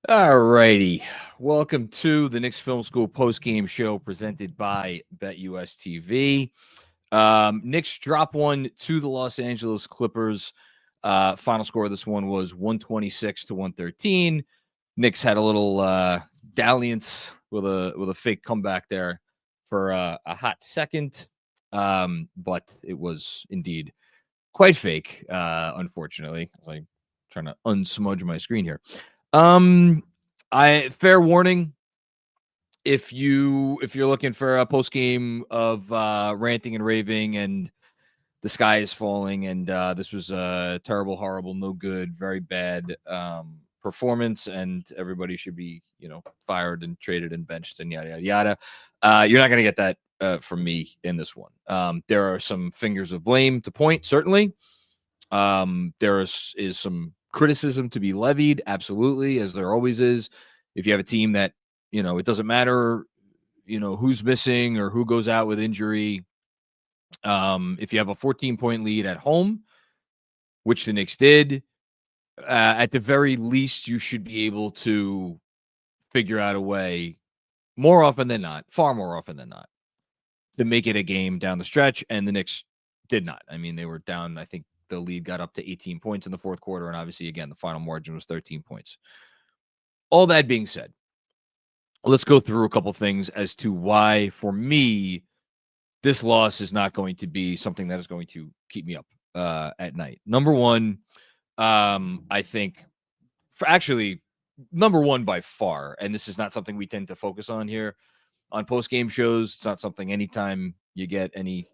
All righty. Welcome to the Knicks Film School Postgame Show presented by BetUS TV. Knicks drop one to the Los Angeles Clippers. Final score of this one was 126 to 113. Knicks had a little dalliance with a fake comeback there for a hot second, but it was indeed quite fake. Unfortunately, I was like trying to unsmudge my screen here. Fair warning. If you're looking for a post game of ranting and raving and the sky is falling and this was a terrible, horrible, no good, very bad performance and everybody should be fired and traded and benched and yada yada yada, you're not going to get that from me in this one. There are some fingers of blame to point, certainly. There is some criticism to be levied, absolutely, as there always is. If you have a team that, it doesn't matter, who's missing or who goes out with injury. If you have a 14-point lead at home, which the Knicks did, at the very least, you should be able to figure out a way, more often than not, far more often than not, to make it a game down the stretch, and the Knicks did not. I mean, they were down, I think, the lead got up to 18 points in the fourth quarter, and obviously, again, the final margin was 13 points. All that being said, let's go through a couple things as to why, for me, this loss is not going to be something that is going to keep me up at night. Number one, I think, number one by far, and this is not something we tend to focus on here on post-game shows. It's not something anytime you get any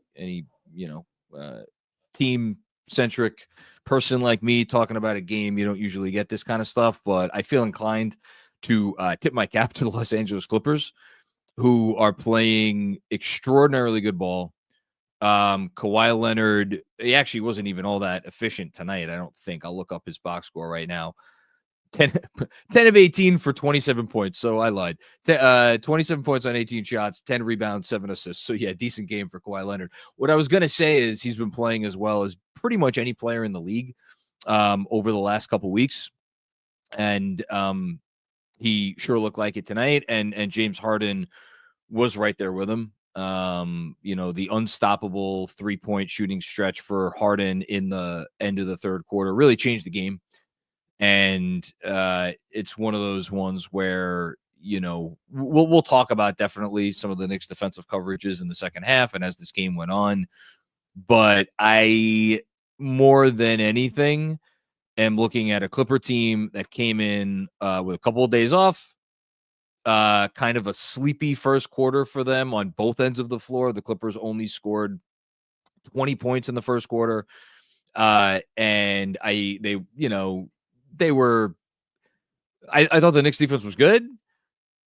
team-centric person like me talking about a game, you don't usually get this kind of stuff, but I feel inclined to tip my cap to the Los Angeles Clippers, who are playing extraordinarily good ball. Kawhi Leonard, he actually wasn't even all that efficient tonight, I don't think. I'll look up his box score right now. 10 of 18 for 27 points. So I lied. 27 points on 18 shots, 10 rebounds, 7 assists. So yeah, decent game for Kawhi Leonard. What I was going to say is he's been playing as well as pretty much any player in the league over the last couple weeks. And he sure looked like it tonight. And James Harden was right there with him. The unstoppable 3-point shooting stretch for Harden in the end of the third quarter really changed the game. And it's one of those ones where, we'll talk about definitely some of the Knicks defensive coverages in the second half and as this game went on. But I, more than anything, am looking at a Clipper team that came in with a couple of days off, kind of a sleepy first quarter for them on both ends of the floor. The Clippers only scored 20 points in the first quarter. And I thought the Knicks defense was good.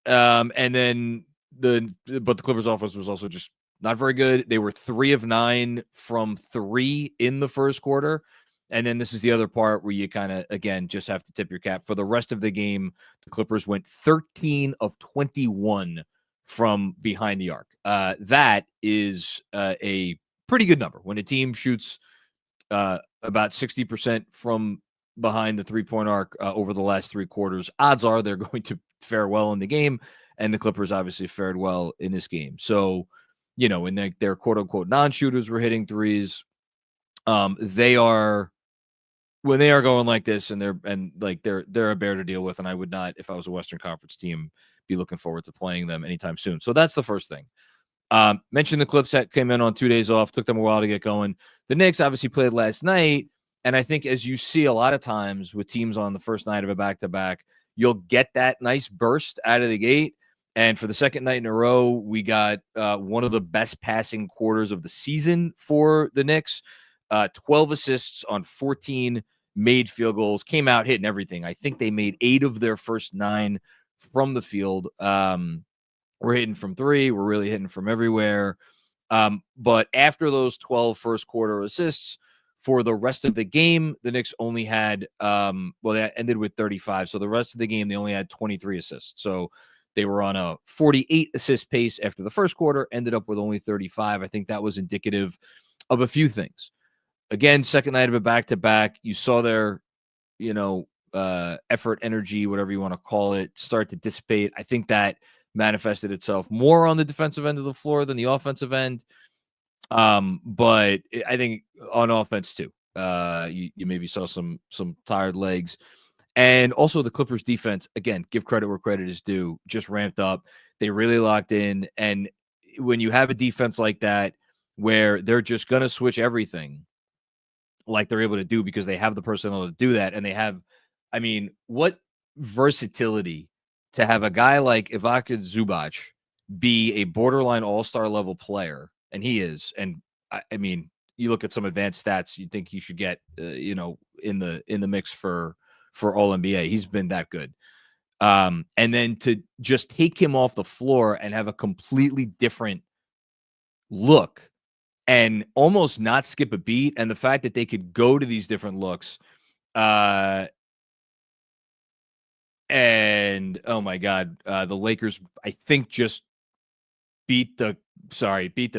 And then but the Clippers offense was also just not very good. They were 3 of 9 from 3 in the first quarter. And then this is the other part where you kind of, again, just have to tip your cap. For the rest of the game, the Clippers went 13 of 21 from behind the arc. That is a pretty good number. When a team shoots about 60% from behind the 3-point arc over the last 3 quarters, odds are they're going to fare well in the game, and the Clippers obviously fared well in this game. So, when their quote-unquote non-shooters were hitting threes, when they are going like this, and they're a bear to deal with, and I would not, if I was a Western Conference team, be looking forward to playing them anytime soon. So that's the first thing. Mentioned the Clips that came in on 2 days off, took them a while to get going. The Knicks obviously played last night, and I think as you see a lot of times with teams on the first night of a back-to-back, you'll get that nice burst out of the gate. And for the second night in a row, we got one of the best passing quarters of the season for the Knicks. 12 assists on 14 made field goals, came out hitting everything. I think they made 8 of their first 9 from the field. We're hitting from 3. We're really hitting from everywhere. But after those 12 first quarter assists, for the rest of the game, the Knicks only had, that ended with 35. So the rest of the game, they only had 23 assists. So they were on a 48 assist pace after the first quarter, ended up with only 35. I think that was indicative of a few things. Again, second night of a back-to-back, you saw their, effort, energy, whatever you want to call it, start to dissipate. I think that manifested itself more on the defensive end of the floor than the offensive end. But I think on offense too, you maybe saw some tired legs. And also the Clippers defense, again, give credit where credit is due, just ramped up. They really locked in. And when you have a defense like that, where they're just going to switch everything like they're able to do because they have the personnel to do that. And they have, I mean, what versatility to have a guy like Ivica Zubac be a borderline all-star level player. And he is. And I mean, you look at some advanced stats, you'd think he should get, in the mix for All NBA. He's been that good. And then to just take him off the floor and have a completely different look and almost not skip a beat. And the fact that they could go to these different looks, and oh my God, the Lakers, I think, just beat the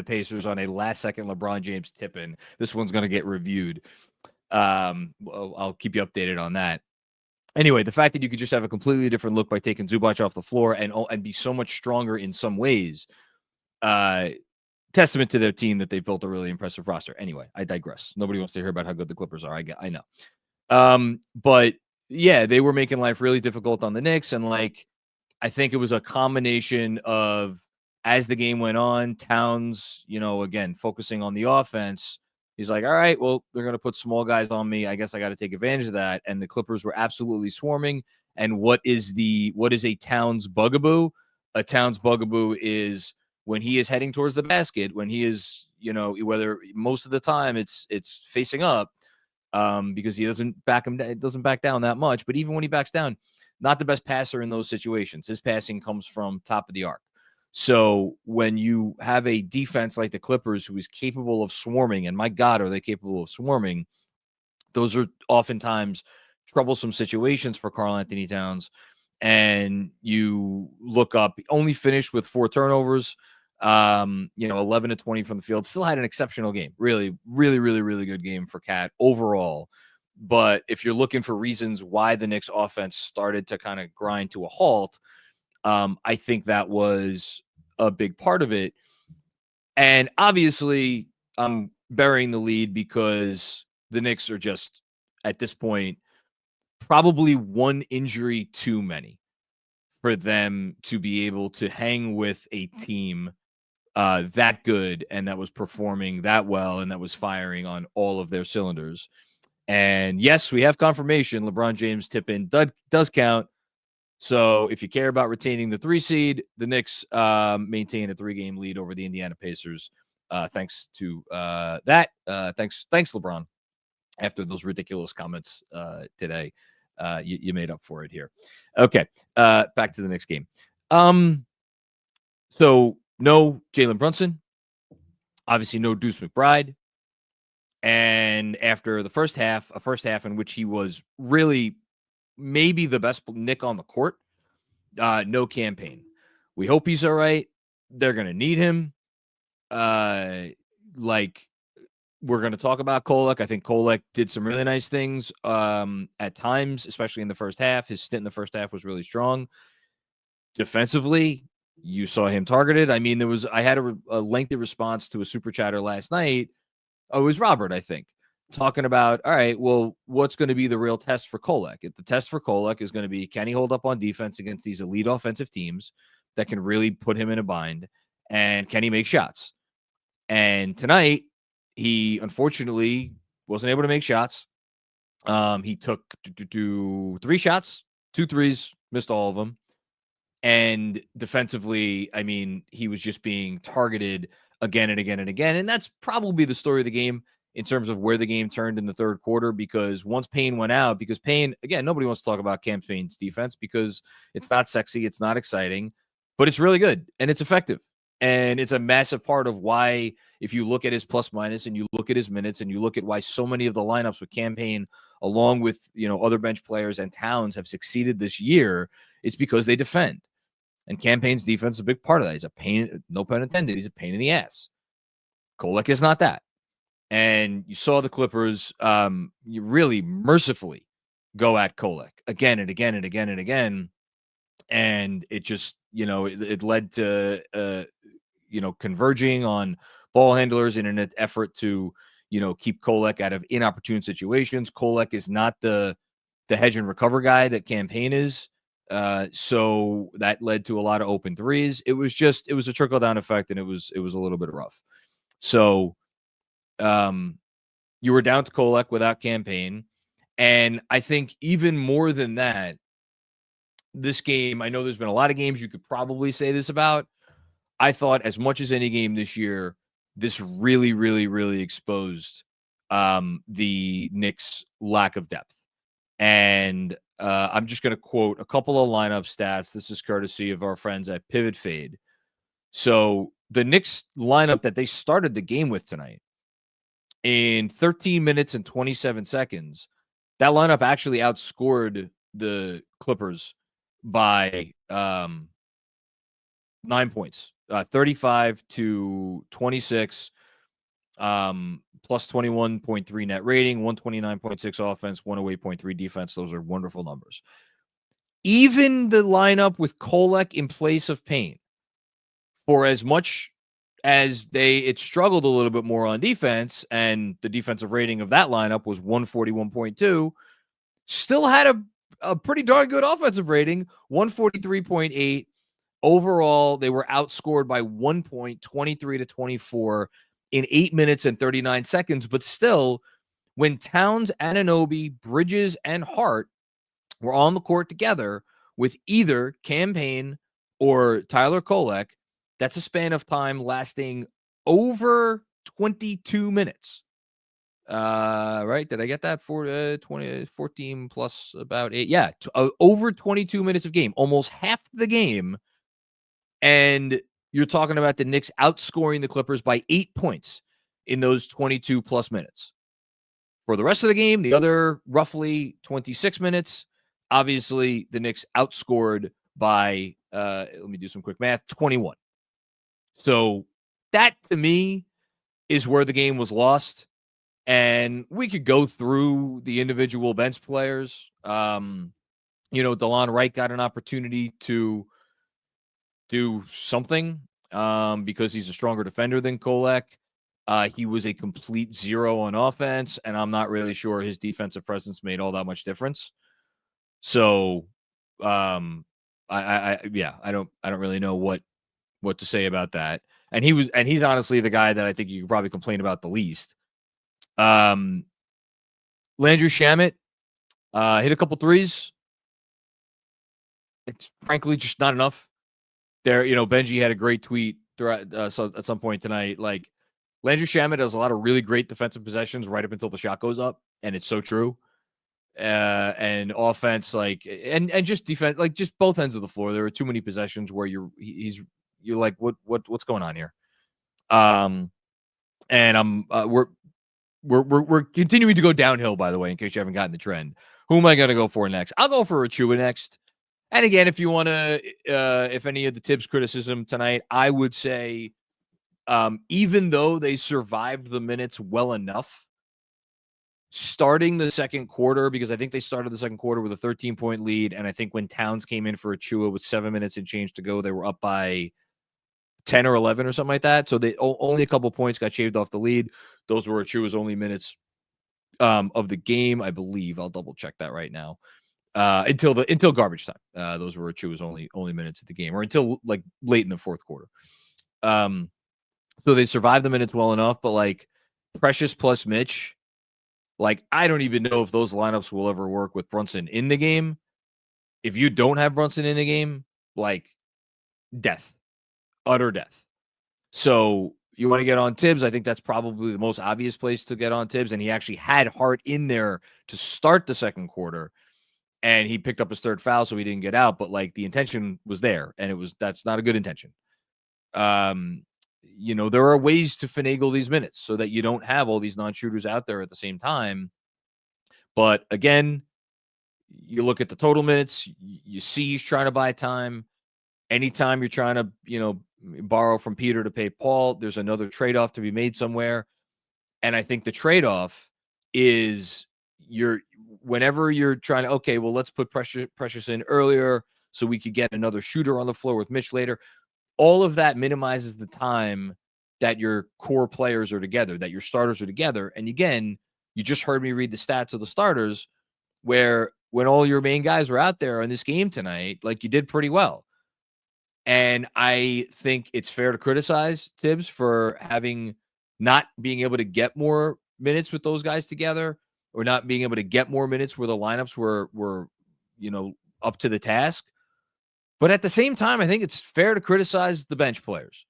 Pacers on a last second LeBron James tip-in. This one's going to get reviewed. I'll keep you updated on that. Anyway, the fact that you could just have a completely different look by taking Zubac off the floor and be so much stronger in some ways, testament to their team that they've built a really impressive roster. Anyway, I digress. Nobody wants to hear about how good the Clippers are. I know. But yeah, they were making life really difficult on the Knicks. And I think it was a combination of, as the game went on, Towns, again, focusing on the offense. He's like, all right, well, they're going to put small guys on me. I guess I got to take advantage of that. And the Clippers were absolutely swarming. And what is a Towns bugaboo? A Towns bugaboo is when he is heading towards the basket, when he is, whether most of the time it's facing up, because he doesn't back down that much. But even when he backs down, not the best passer in those situations. His passing comes from top of the arc. So when you have a defense like the Clippers who is capable of swarming, and my God, are they capable of swarming? Those are oftentimes troublesome situations for Karl-Anthony Towns. And you look up, only finished with 4 turnovers, 11 to 20 from the field. Still had an exceptional game. Really, really, really, really good game for Cat overall. But if you're looking for reasons why the Knicks offense started to kind of grind to a halt, I think that was a big part of it. And obviously, I'm burying the lead because the Knicks are just, at this point, probably one injury too many for them to be able to hang with a team that good and that was performing that well and that was firing on all of their cylinders. And yes, we have confirmation. LeBron James tip-in does count. So if you care about retaining the 3 seed, the Knicks maintain a 3-game lead over the Indiana Pacers. Thanks to that. Thanks, LeBron. After those ridiculous comments today, you made up for it here. Okay, back to the Knicks game. So no Jalen Brunson. Obviously no Deuce McBride. And after the first half in which he was really maybe the best Knick on the court, no campaign. We hope he's all right. They're going to need him. We're going to talk about Kolek. I think Kolek did some really nice things at times, especially in the first half. His stint in the first half was really strong. Defensively, you saw him targeted. I mean, I had a lengthy response to a super chatter last night. Oh, it was Robert, I think, talking about, all right, well, what's going to be the real test for Kolek? The test for Kolek is going to be, can he hold up on defense against these elite offensive teams that can really put him in a bind? And can he make shots? And tonight, he unfortunately wasn't able to make shots. He took 3 shots, 2 threes, missed all of them. And defensively, I mean, he was just being targeted again and again and again. And that's probably the story of the game in terms of where the game turned in the third quarter, because once Payne went out, because Payne, again, nobody wants to talk about Cam Payne's defense because it's not sexy, it's not exciting, but it's really good and it's effective. And it's a massive part of why, if you look at his plus minus and you look at his minutes and you look at why so many of the lineups with Cam Payne, along with, other bench players and Towns have succeeded this year, it's because they defend. And Cam Payne's defense is a big part of that. He's a pain, no pun intended, he's a pain in the ass. Kolek is not that. And you saw the Clippers really mercifully go at Kolek again and again and again and again. And it just, it led to, converging on ball handlers in an effort to, keep Kolek out of inopportune situations. Kolek is not the hedge and recover guy that Payne is. So that led to a lot of open threes. It was a trickle down effect, and it was a little bit rough. So, you were down to Kolek without Payne. And I think even more than that, this game, I know there's been a lot of games you could probably say this about. I thought as much as any game this year, this really, really, really exposed the Knicks' lack of depth. And I'm just going to quote a couple of lineup stats. This is courtesy of our friends at Pivot Fade. So the Knicks lineup that they started the game with tonight, in 13 minutes and 27 seconds, that lineup actually outscored the Clippers by 9 points, 35-26, plus 21.3 net rating, 129.6 offense, 108.3 defense. Those are wonderful numbers. Even the lineup with Kolek in place of Payne, for as much as it struggled a little bit more on defense, and the defensive rating of that lineup was 141.2, still had a pretty darn good offensive rating, 143.8. Overall, they were outscored by 1 point, 23-24 in 8 minutes and 39 seconds. But still, when Towns, Anunoby, Bridges, and Hart were on the court together with either Payne or Tyler Kolek, that's a span of time lasting over 22 minutes. Right? Did I get that? 14 plus about 8. Yeah, over 22 minutes of game, almost half the game. And you're talking about the Knicks outscoring the Clippers by 8 points in those 22 plus minutes. For the rest of the game, the other roughly 26 minutes, obviously the Knicks outscored by, let me do some quick math, 21. So that, to me, is where the game was lost. And we could go through the individual bench players. DeLon Wright got an opportunity to do something because he's a stronger defender than Kolek. He was a complete zero on offense, and I'm not really sure his defensive presence made all that much difference. So, I don't really know what to say about that. And he's honestly the guy that I think you could probably complain about the least. Landry Shamet hit a couple threes. It's frankly just not enough. There, Benji had a great tweet throughout at some point tonight. Like, Landry Shamet has a lot of really great defensive possessions right up until the shot goes up, and it's so true. And offense, and just defense, just both ends of the floor. There are too many possessions where you're like, what's going on here? And we're continuing to go downhill, by the way, in case you haven't gotten the trend. Who am I going to go for next? I'll go for Achua next. And again, if you want to, if any of the Tibbs criticism tonight, I would say, even though they survived the minutes well enough, starting the second quarter, because I think they started the second quarter with a 13-point lead, and I think when Towns came in for Achua with 7 minutes and change to go, they were up by 10 or 11 or something like that. So they only a couple points got shaved off the lead. Those were Achua's only minutes of the game, I believe. I'll double check that right now. Until garbage time. Those were Achua's only minutes of the game, or until late in the fourth quarter. So they survived the minutes well enough, but Precious plus Mitch, I don't even know if those lineups will ever work with Brunson in the game. If you don't have Brunson in the game, death. Utter death. So you want to get on Tibbs, I think that's probably the most obvious place to get on Tibbs, and he actually had Hart in there to start the second quarter, and he picked up his third foul, so he didn't get out, but the intention was there, and that's not a good intention. There are ways to finagle these minutes so that you don't have all these non-shooters out there at the same time. But again, you look at the total minutes, you see he's trying to buy time. Anytime you're trying to, borrow from Peter to pay Paul, there's another trade-off to be made somewhere. And I think the trade-off is whenever you're trying to, okay, well, let's put Precious in earlier so we could get another shooter on the floor with Mitch later. All of that minimizes the time that your core players are together, that your starters are together. And again, you just heard me read the stats of the starters, where when all your main guys were out there in this game tonight, like, you did pretty well. And I think it's fair to criticize Tibbs for not being able to get more minutes with those guys together, or not being able to get more minutes where the lineups were up to the task. But at the same time, I think it's fair to criticize the bench players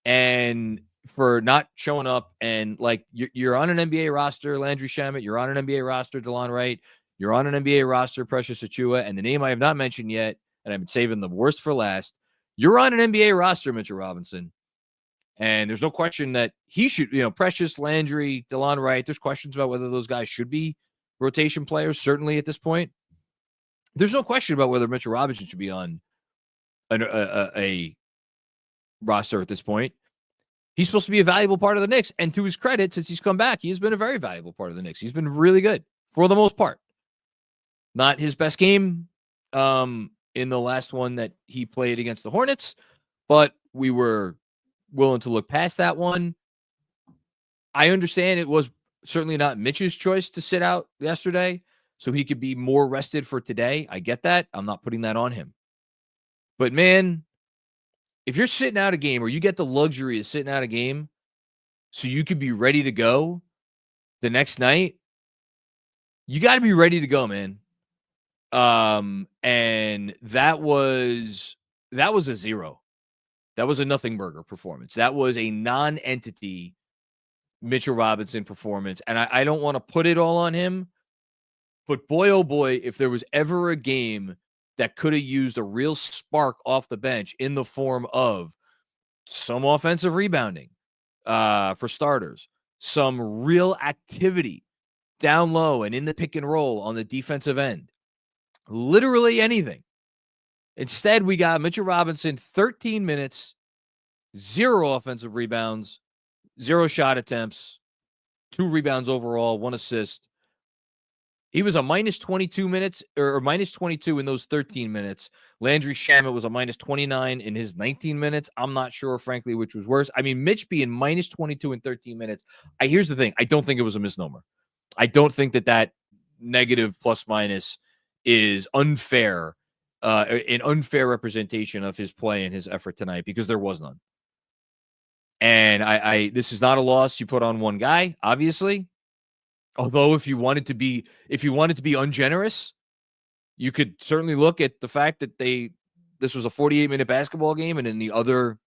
and for not showing up. And like, you're on an NBA roster, Landry Shamet, you're on an NBA roster, DeLon Wright, you're on an NBA roster, Precious Achiuwa, and the name I have not mentioned yet, and I've been saving the worst for last, you're on an NBA roster, Mitchell Robinson. And there's no question that he should, Precious, Landry, DeLon Wright, there's questions about whether those guys should be rotation players, certainly at this point. There's no question about whether Mitchell Robinson should be on a roster at this point. He's supposed to be a valuable part of the Knicks. And to his credit, since he's come back, he has been a very valuable part of the Knicks. He's been really good for the most part. Not his best game in the last one that he played against the Hornets, but we were willing to look past that one. I understand it was certainly not Mitch's choice to sit out yesterday, so he could be more rested for today. I get that. I'm not putting that on him. But man, if you're sitting out a game, or you get the luxury of sitting out a game so you could be ready to go the next night, you got to be ready to go, man. And that was a zero. That was a nothing burger performance. That was a non-entity Mitchell Robinson performance. And I don't want to put it all on him, but boy, oh boy, if there was ever a game that could have used a real spark off the bench in the form of some offensive rebounding, for starters, some real activity down low and in the pick and roll on the defensive end, literally anything. Instead, we got Mitchell Robinson, 13 minutes, 0 offensive rebounds, 0 shot attempts, 2 rebounds overall, 1 assist. He was a minus 22 minutes, or minus 22 in those 13 minutes. Landry Shamet was a minus 29 in his 19 minutes. I'm not sure, frankly, which was worse. I mean, Mitch being minus 22 in 13 minutes. Here's the thing. I don't think it was a misnomer. I don't think that negative plus minus is unfair, an unfair representation of his play and his effort tonight, because there was none. And this is not a loss you put on one guy, obviously. Although if you wanted to be ungenerous, you could certainly look at the fact that this was a 48-minute basketball game, and in the other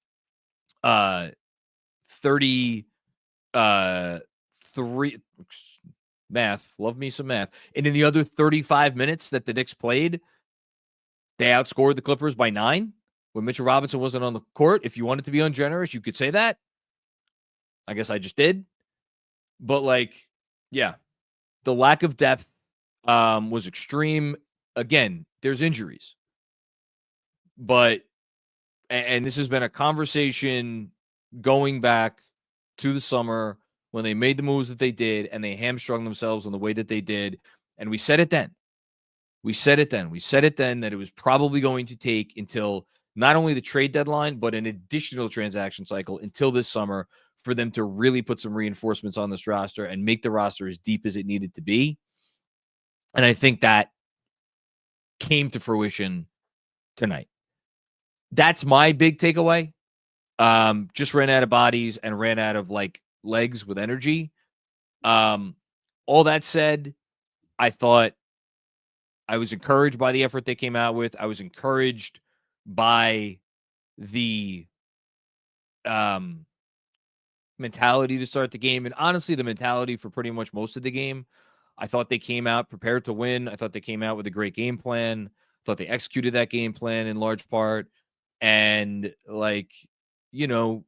33 math, love me some math. And in the other 35 minutes that the Knicks played, they outscored the Clippers by 9 when Mitchell Robinson wasn't on the court. If you wanted to be ungenerous, you could say that. I guess I just did. But yeah, the lack of depth was extreme. Again, there's injuries. And this has been a conversation going back to the summer when they made the moves that they did, and they hamstrung themselves in the way that they did. And we said it then. We said it then that it was probably going to take until not only the trade deadline, but an additional transaction cycle until this summer for them to really put some reinforcements on this roster and make the roster as deep as it needed to be. And I think that came to fruition tonight. That's my big takeaway. Just ran out of bodies and ran out of legs with energy. All that said, I thought I was encouraged by the effort they came out with. I was encouraged by the mentality to start the game, and honestly, the mentality for pretty much most of the game. I thought they came out prepared to win. I thought they came out with a great game plan. I thought they executed that game plan in large part. And you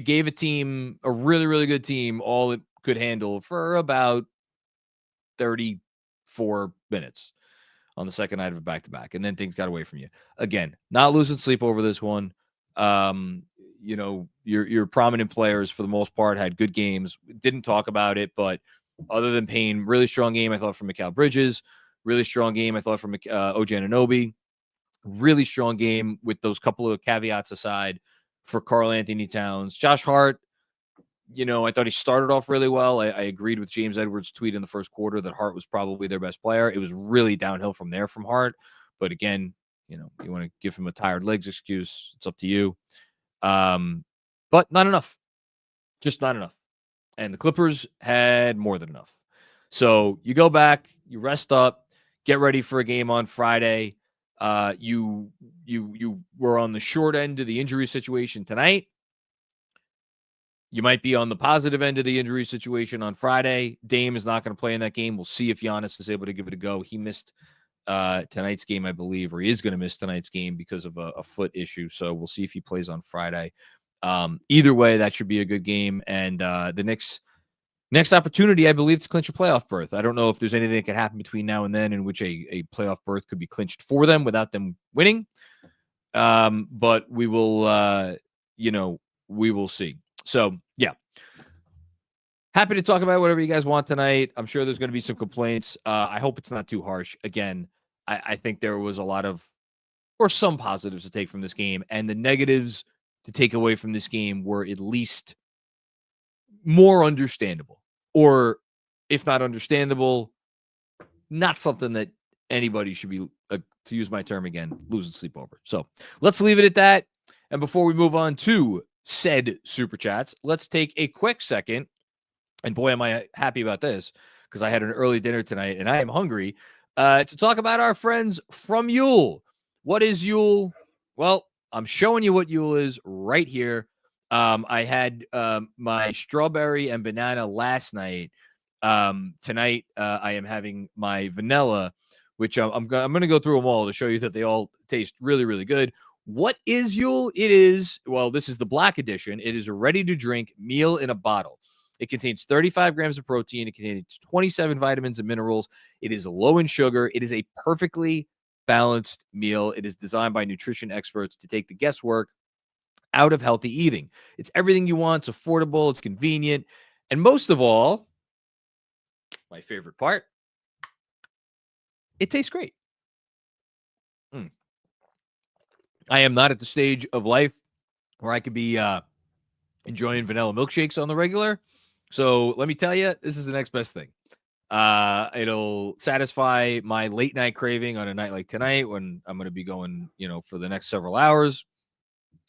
gave a team, a really, really good team, all it could handle for about 34 minutes on the second night of a back-to-back. And then things got away from you. Again, not losing sleep over this one. Your prominent players, for the most part, had good games. Didn't talk about it, but other than Payne, really strong game, I thought, from Mikal Bridges. Really strong game, I thought, from OG Anunoby. Really strong game with those couple of caveats aside for Karl Anthony Towns. Josh Hart, I thought he started off really well. I agreed with James Edwards' tweet in the first quarter that Hart was probably their best player. It was really downhill from there from Hart. But again, you want to give him a tired legs excuse. It's up to you. But not enough. Just not enough. And the Clippers had more than enough. So you go back, you rest up, get ready for a game on Friday. You were on the short end of the injury situation tonight. You might be on the positive end of the injury situation on Friday. Dame is not going to play in that game. We'll see if Giannis is able to give it a go. He missed tonight's game, I believe, or he is going to miss tonight's game because of a foot issue. So we'll see if he plays on Friday. Either way, that should be a good game. And the next opportunity, I believe, to clinch a playoff berth. I don't know if there's anything that can happen between now and then in which a playoff berth could be clinched for them without them winning. But we will, we will see. So, yeah. Happy to talk about whatever you guys want tonight. I'm sure there's going to be some complaints. I hope it's not too harsh. Again, I think there was some positives to take from this game, and the negatives to take away from this game were at least more understandable, or if not understandable, not something that anybody should be, to use my term again, losing sleep over. So let's leave it at that. And before we move on to said super chats, let's take a quick second. And boy, am I happy about this, because I had an early dinner tonight and I am hungry, to talk about our friends from Huel. What is Huel? Well, I'm showing you what Huel is right here. I had my strawberry and banana last night. Tonight, I am having my vanilla, which I'm going to go through them all to show you that they all taste really, really good. What is Huel? This is the black edition. It is a ready-to-drink meal in a bottle. It contains 35 grams of protein. It contains 27 vitamins and minerals. It is low in sugar. It is a perfectly balanced meal. It is designed by nutrition experts to take the guesswork out of healthy eating. It's everything you want. It's affordable. It's convenient. And most of all, my favorite part, it tastes great. I am not at the stage of life where I could be enjoying vanilla milkshakes on the regular. So let me tell you, this is the next best thing. It'll satisfy my late night craving on a night like tonight when I'm going to be going, for the next several hours.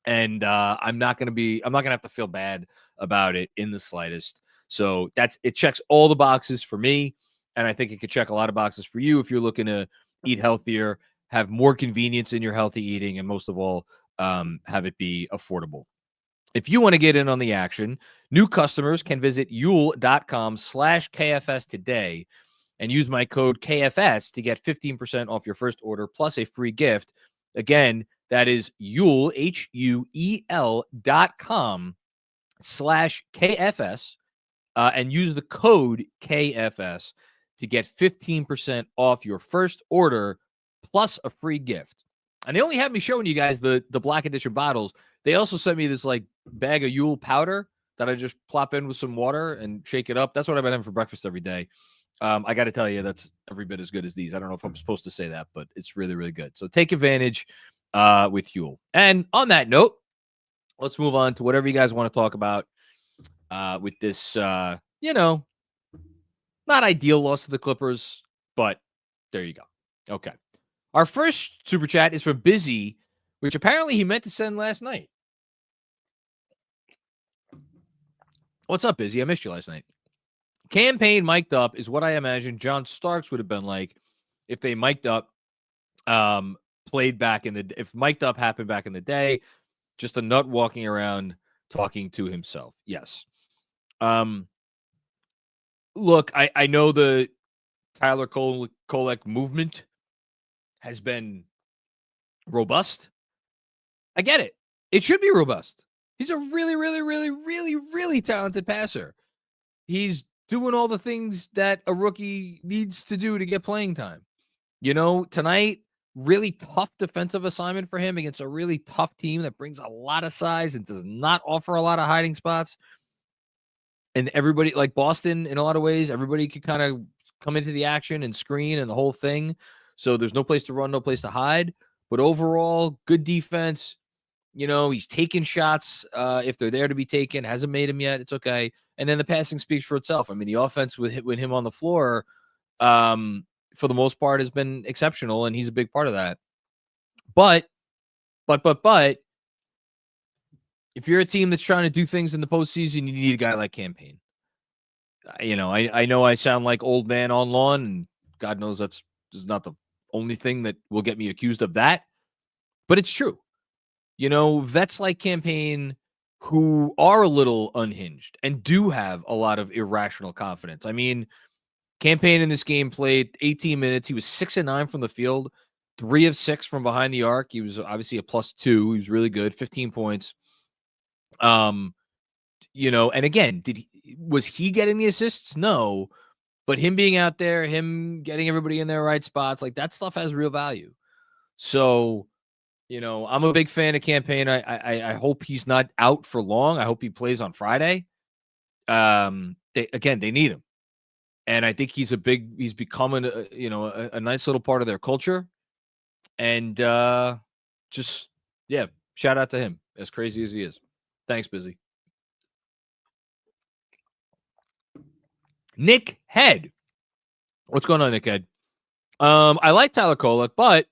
And I'm not going to have to feel bad about it in the slightest. So it checks all the boxes for me. And I think it could check a lot of boxes for you if you're looking to eat healthier, have more convenience in your healthy eating, and most of all, have it be affordable. If you want to get in on the action, new customers can visit Huel.com/KFS today and use my code KFS to get 15% off your first order plus a free gift. Again, that is Huel, HUEL.com/KFS, and use the code KFS to get 15% off your first order plus a free gift. And they only have me showing you guys the black edition bottles. They also sent me this bag of Huel powder that I just plop in with some water and shake it up. That's what I've been having for breakfast every day. I got to tell you, that's every bit as good as these. I don't know if I'm supposed to say that, but it's really, really good. So take advantage with Huel. And on that note, let's move on to whatever you guys want to talk about with this, not ideal loss to the Clippers, but there you go. Okay. Our first super chat is from Busy, which apparently he meant to send last night. What's up, Busy? I missed you last night. Campaign mic'd up is what I imagine John Starks would have been like if they mic'd up, if mic'd up happened back in the day, just a nut walking around talking to himself. Yes. Look, I know the Tyler Kolek movement has been robust. I get it. It should be robust. He's a really, really, really, really, really talented passer. He's doing all the things that a rookie needs to do to get playing time. Tonight, really tough defensive assignment for him against a really tough team that brings a lot of size and does not offer a lot of hiding spots. And everybody, like Boston, in a lot of ways, everybody could kind of come into the action and screen and the whole thing. So there's no place to run, no place to hide. But overall, good defense. He's taking shots if they're there to be taken. Hasn't made them yet. It's okay. And then the passing speaks for itself. I mean, the offense with him on the floor, for the most part, has been exceptional, and he's a big part of that. But, if you're a team that's trying to do things in the postseason, you need a guy like Cam Payne. I know I sound like old man on lawn, and God knows that's not the only thing that will get me accused of that, but it's true. Vets like Cam Payne who are a little unhinged and do have a lot of irrational confidence. I mean, Cam Payne in this game played 18 minutes. He was 6 of 9 from the field, 3 of 6 from behind the arc. He was obviously a +2. He was really good, 15 points. And again, was he getting the assists? No, but him being out there, him getting everybody in their right spots, like that stuff has real value. So, I'm a big fan of Cam Payne. I hope he's not out for long. I hope he plays on Friday. They need him. And I think he's becoming a nice little part of their culture. And shout out to him, as crazy as he is. Thanks, Busy. Nick Head. What's going on, Nick Head? I like Tyler Kolek, but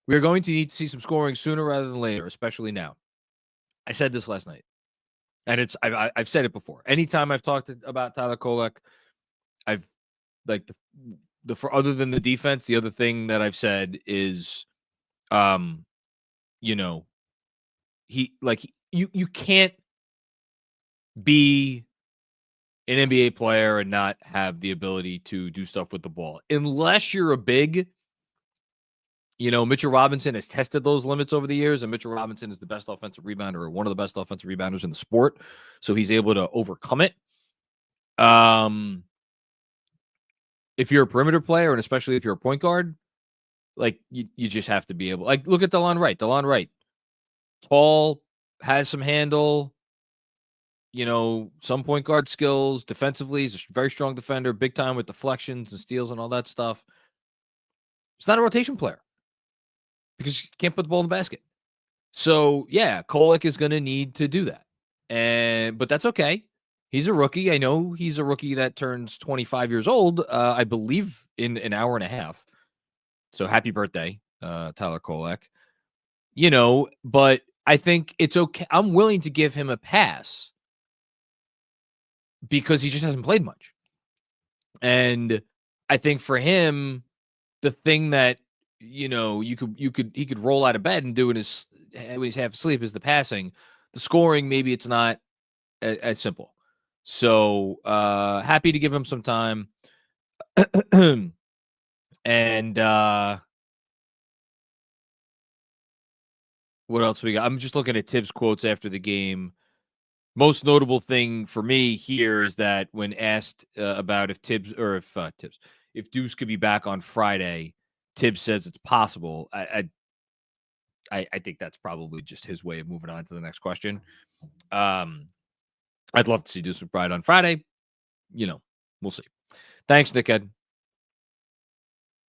we are going to need to see some scoring sooner rather than later, especially now. I said this last night, and I've said it before. Anytime I've talked about Tyler Kolek, I've like for other than the defense, the other thing that I've said is, you can't be an NBA player and not have the ability to do stuff with the ball unless you're a big. Mitchell Robinson has tested those limits over the years, and Mitchell Robinson is the best offensive rebounder, or one of the best offensive rebounders in the sport. So he's able to overcome it. If you're a perimeter player, and especially if you're a point guard, like you just have to be able, like, look at DeLon Wright. DeLon Wright, tall, has some handle, some point guard skills. Defensively, he's a very strong defender, big time with deflections and steals and all that stuff. He's not a rotation player because you can't put the ball in the basket. So, yeah, Kolek is going to need to do that. But that's okay. He's a rookie. I know he's a rookie that turns 25 years old, I believe, in an hour and a half. So happy birthday, Tyler Kolek. But I think it's okay. I'm willing to give him a pass because he just hasn't played much. And I think for him, the thing that he could roll out of bed and do when he's half asleep is the passing. The scoring, maybe it's not as simple. So happy to give him some time. And what else we got? I'm just looking at Tibbs quotes after the game. Most notable thing for me here is that when asked about if Deuce could be back on Friday, Tibbs says it's possible. I think that's probably just his way of moving on to the next question. I'd love to see Deuce McBride on Friday. We'll see. Thanks, Nickhead.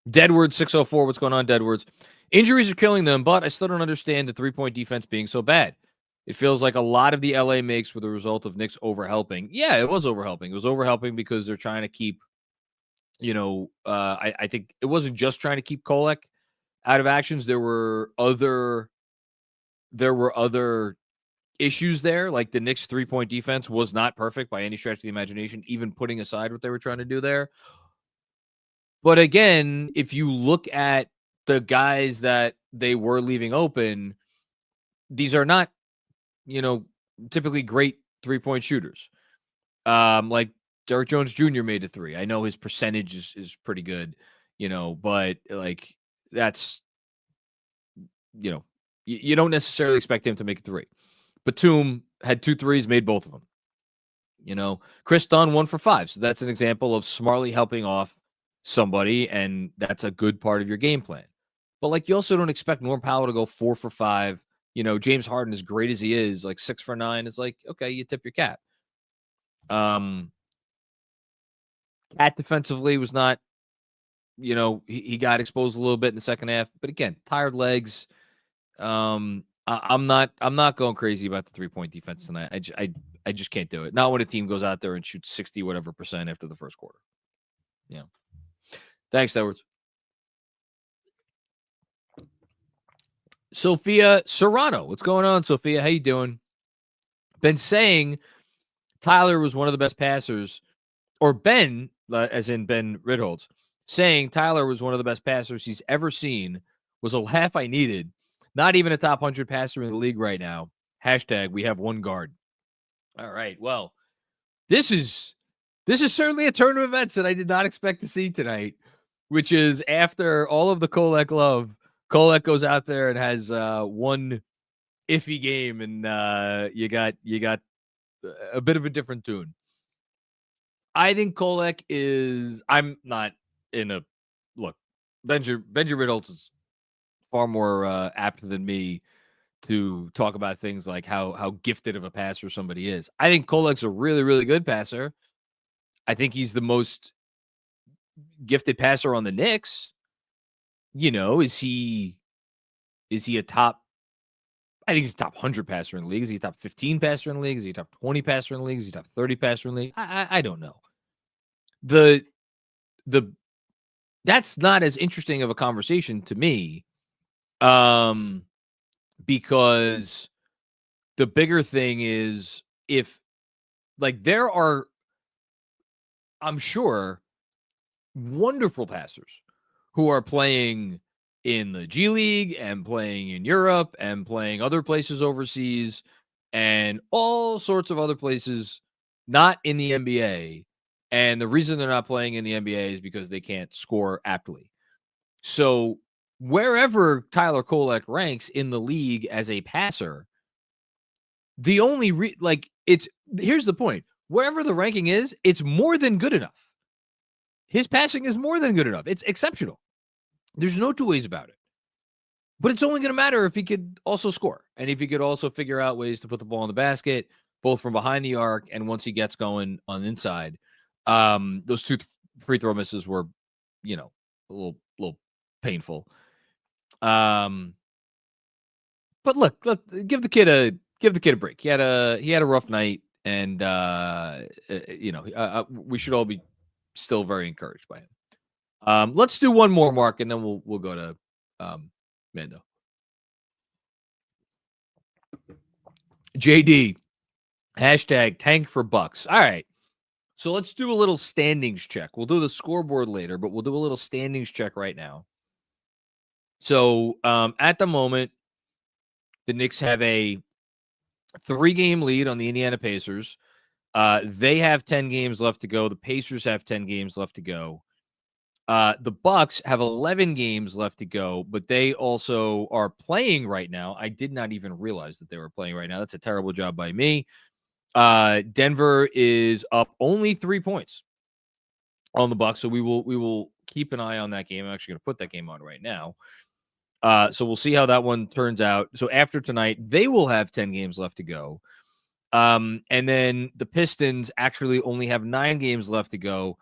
Deadward 604. What's going on, Deadwards? Injuries are killing them, but I still don't understand the three-point defense being so bad. It feels like a lot of the LA makes were the result of Knicks overhelping. Yeah, it was overhelping. It was overhelping because they're trying to keep, I think it wasn't just trying to keep Kolek out of actions. There were other issues there. Like the Knicks 3-point defense was not perfect by any stretch of the imagination, even putting aside what they were trying to do there. But again, if you look at the guys that they were leaving open, these are not, typically great 3-point shooters. Like Derrick Jones Jr. made a 3. I know his percentage is pretty good, but like that's, you don't necessarily expect him to make a 3. Batum had 2 threes, made both of them. Chris Dunn 1 for 5. So that's an example of smartly helping off somebody, and that's a good part of your game plan. But like you also don't expect Norm Powell to go 4 for 5. James Harden, as great as he is, like 6 for 9 is like, okay, you tip your cap. Cat defensively was not, he got exposed a little bit in the second half. But again, tired legs. I'm not going crazy about the 3-point defense tonight. I just can't do it. Not when a team goes out there and shoots 60 whatever % after the first quarter. Yeah. Thanks, Edwards. Sophia Serrano. What's going on, Sophia? How you doing? Been saying Tyler was one of the best passers, or Ben, as in Ben Ritholtz, saying Tyler was one of the best passers he's ever seen was a laugh I needed. Not even a top 100 passer in the league right now. Hashtag we have one guard. All right. Well, this is certainly a turn of events that I did not expect to see tonight, which is after all of the Kolek love, Kolek goes out there and has one iffy game, and you got a bit of a different tune. I think Kolek is. I'm not in a look. Benji Ritholtz is far more apt than me to talk about things like how gifted of a passer somebody is. I think Kolek's a really, really good passer. I think he's the most gifted passer on the Knicks. Is he a top? I think he's a top 100 passer in the league. Is he a top 15 passer in the league? Is he a top 20 passer in the league? Is he a top 30 passer in the league? I don't know. That's not as interesting of a conversation to me. Because the bigger thing is if there are, I'm sure, wonderful passers who are playing in the G League and playing in Europe and playing other places overseas and all sorts of other places, not in the NBA. And the reason they're not playing in the NBA is because they can't score aptly. So wherever Tyler Kolek ranks in the league as a passer, the only here's the point. Wherever the ranking is, it's more than good enough. His passing is more than good enough. It's exceptional. There's no two ways about it. But it's only going to matter if he could also score and if he could also figure out ways to put the ball in the basket, both from behind the arc and once he gets going on the inside. Those two free throw misses were, a little painful. But look, give the kid a break. He had a rough night, and we should all be still very encouraged by him. Let's do one more, Mark, and then we'll go to Mando. JD, hashtag tank for Bucks. All right. So let's do a little standings check. We'll do the scoreboard later, but we'll do a little standings check right now. So at the moment, the Knicks have a 3-game lead on the Indiana Pacers. They have 10 games left to go. The Pacers have 10 games left to go. The Bucks have 11 games left to go, but they also are playing right now. I did not even realize that they were playing right now. That's a terrible job by me. Denver is up only 3 points on the Bucks, so we will keep an eye on that game. I'm actually going to put that game on right now. So we'll see how that one turns out. So after tonight, they will have 10 games left to go. And then the Pistons actually only have 9 games left to go.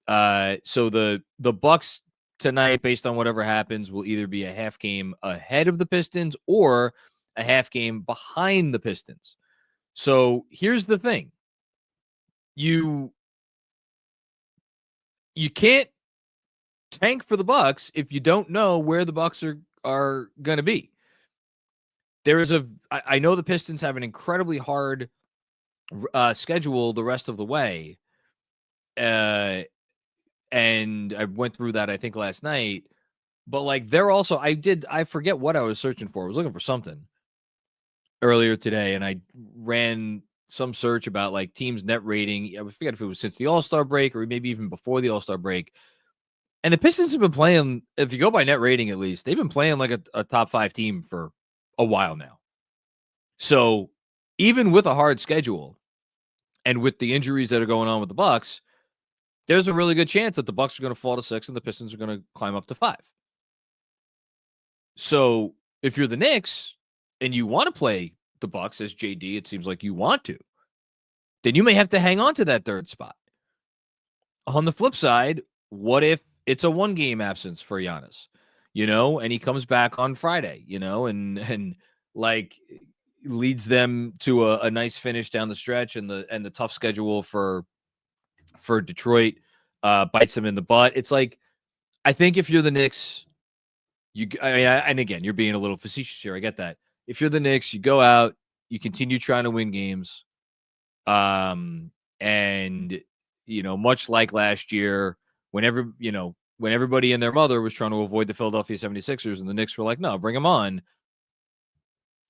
So the Bucks tonight, based on whatever happens, will either be a half game ahead of the Pistons or a half game behind the Pistons. So here's the thing. You can't tank for the Bucks if you don't know where the Bucks are going to be. I know the Pistons have an incredibly hard schedule the rest of the way. And I went through that, I think, last night. But they're also, I forget what I was searching for. I was looking for something earlier today, and I ran some search about teams' net rating. I forget if it was since the All-Star break or maybe even before the All-Star break. And the Pistons have been playing, if you go by net rating at least, they've been playing like a top 5 team for a while now. So even with a hard schedule and with the injuries that are going on with the Bucks, there's a really good chance that the Bucks are going to fall to 6 and the Pistons are going to climb up to 5. So if you're the Knicks and you want to play the Bucks as JD, it seems like you want to, then you may have to hang on to that 3rd spot. On the flip side, what if it's a 1-game absence for Giannis, and he comes back on Friday, and like leads them to a nice finish down the stretch, and the tough schedule for Detroit bites them in the butt. It's like, I think if you're the Knicks, and again, you're being a little facetious here. I get that. If you're the Knicks, you go out, you continue trying to win games. And much like last year, when everybody and their mother was trying to avoid the Philadelphia 76ers, and the Knicks were like, no, bring them on,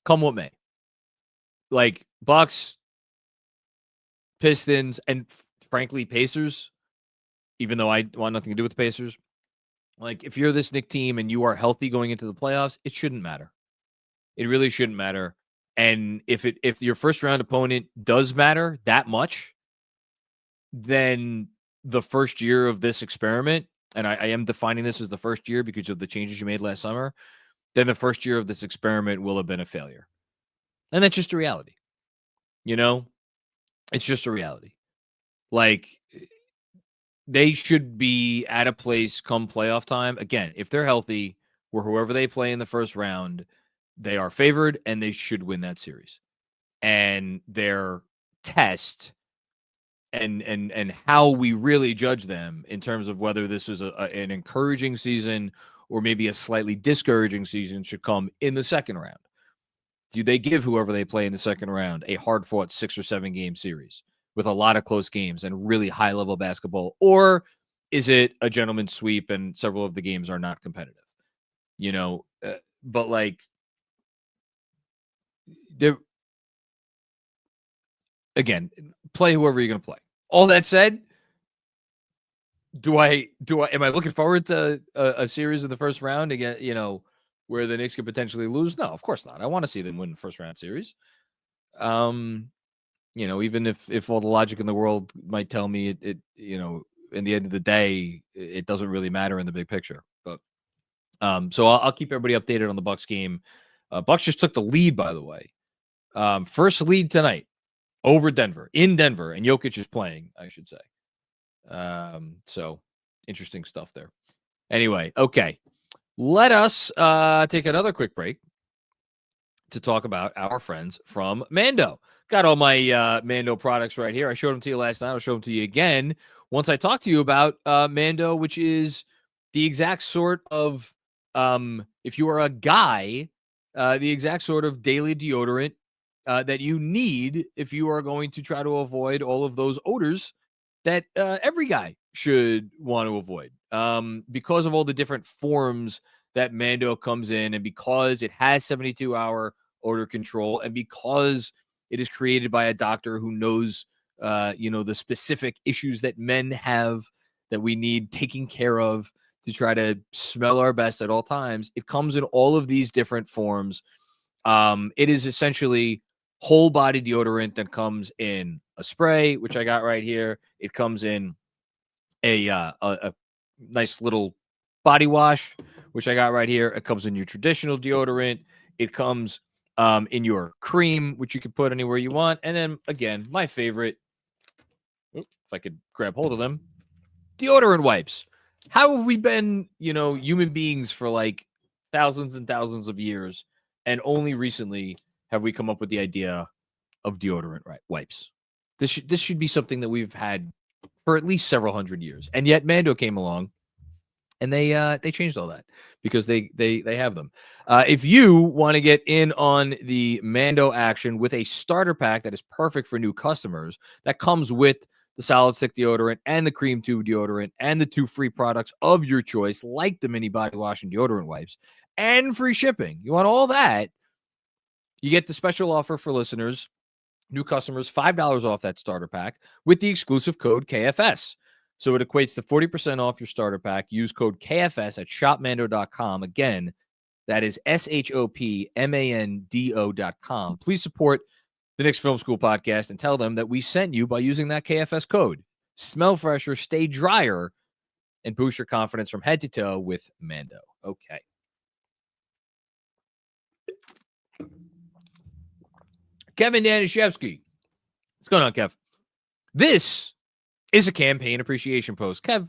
come what may. Like, Bucks, Pistons, and frankly, Pacers, even though I want nothing to do with the Pacers, like, if you're this Knicks team and you are healthy going into the playoffs, it shouldn't matter. It really shouldn't matter. And if your first round opponent does matter that much, then the first year of this experiment, and I am defining this as the first year because of the changes you made last summer, then the first year of this experiment will have been a failure. And that's just a reality. It's just a reality. Like, they should be at a place come playoff time. Again, if they're healthy, or whoever they play in the first round, they are favored and they should win that series. And their test and how we really judge them in terms of whether this is an encouraging season or maybe a slightly discouraging season should come in the second round. Do they give whoever they play in the second round a hard-fought 6 or 7 game series with a lot of close games and really high-level basketball? Or is it a gentleman's sweep and several of the games are not competitive? But like, again, play whoever you're going to play. All that said, am I looking forward to a series in the first round again, where the Knicks could potentially lose? No, of course not. I want to see them win the first round series. Even if all the logic in the world might tell me it in the end of the day, it doesn't really matter in the big picture. But so I'll keep everybody updated on the Bucks game. Bucks just took the lead, by the way. First lead tonight over Denver, in Denver, and Jokic is playing, I should say. So interesting stuff there. Anyway, okay. Let us take another quick break to talk about our friends from Mando. Got all my Mando products right here. I showed them to you last night. I'll show them to you again once I talk to you about Mando, which is the exact sort of, if you are a guy, the exact sort of daily deodorant that you need if you are going to try to avoid all of those odors that every guy should want to avoid, because of all the different forms that Mando comes in, and because it has 72-hour odor control, and because it is created by a doctor who knows, the specific issues that men have that we need taking care of to try to smell our best at all times. It comes in all of these different forms. It is essentially whole body deodorant that comes in a spray, which I got right here. It comes in a nice little body wash, which I got right here. It comes in your traditional deodorant. It comes in your cream, which you can put anywhere you want. And then again, my favorite, if I could grab hold of them, deodorant wipes. How have we been, human beings for like thousands and thousands of years, and only recently have we come up with the idea of deodorant wipes? This should be something that we've had for at least several hundred years, and yet Mando came along, and they changed all that because they have them. If you want to get in on the Mando action with a starter pack that is perfect for new customers, that comes with the solid stick deodorant and the cream tube deodorant and the 2 free products of your choice, like the mini body wash and deodorant wipes, and free shipping. You want all that? You get the special offer for listeners, new customers, $5 off that starter pack with the exclusive code KFS. So it equates to 40% off your starter pack. Use code KFS at shopmando.com. Again, that is shopmando.com. Please support the Knicks Film School Podcast and tell them that we sent you by using that KFS code. Smell fresher, stay drier, and boost your confidence from head to toe with Mando. Okay. Kevin Danishevsky. What's going on, Kev? This is a campaign appreciation post. Kev,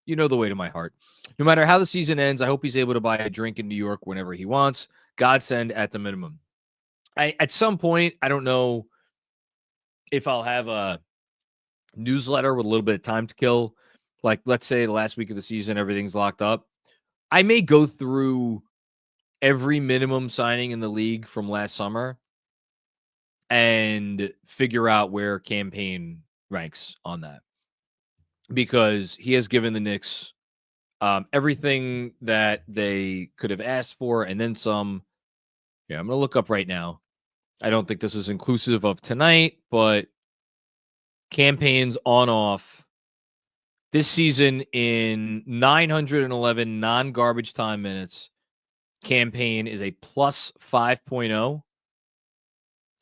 you know the way to my heart. No matter how the season ends, I hope he's able to buy a drink in New York whenever he wants. Godsend at the minimum. At some point, I don't know if I'll have a newsletter with a little bit of time to kill. Like, let's say the last week of the season, everything's locked up. I may go through every minimum signing in the league from last summer and figure out where campaign ranks on that, because he has given the Knicks everything that they could have asked for and then some. Yeah, I'm going to look up right now. I don't think this is inclusive of tonight, but campaigns on off this season in 911 non-garbage time minutes. Campaign is a plus 5.0.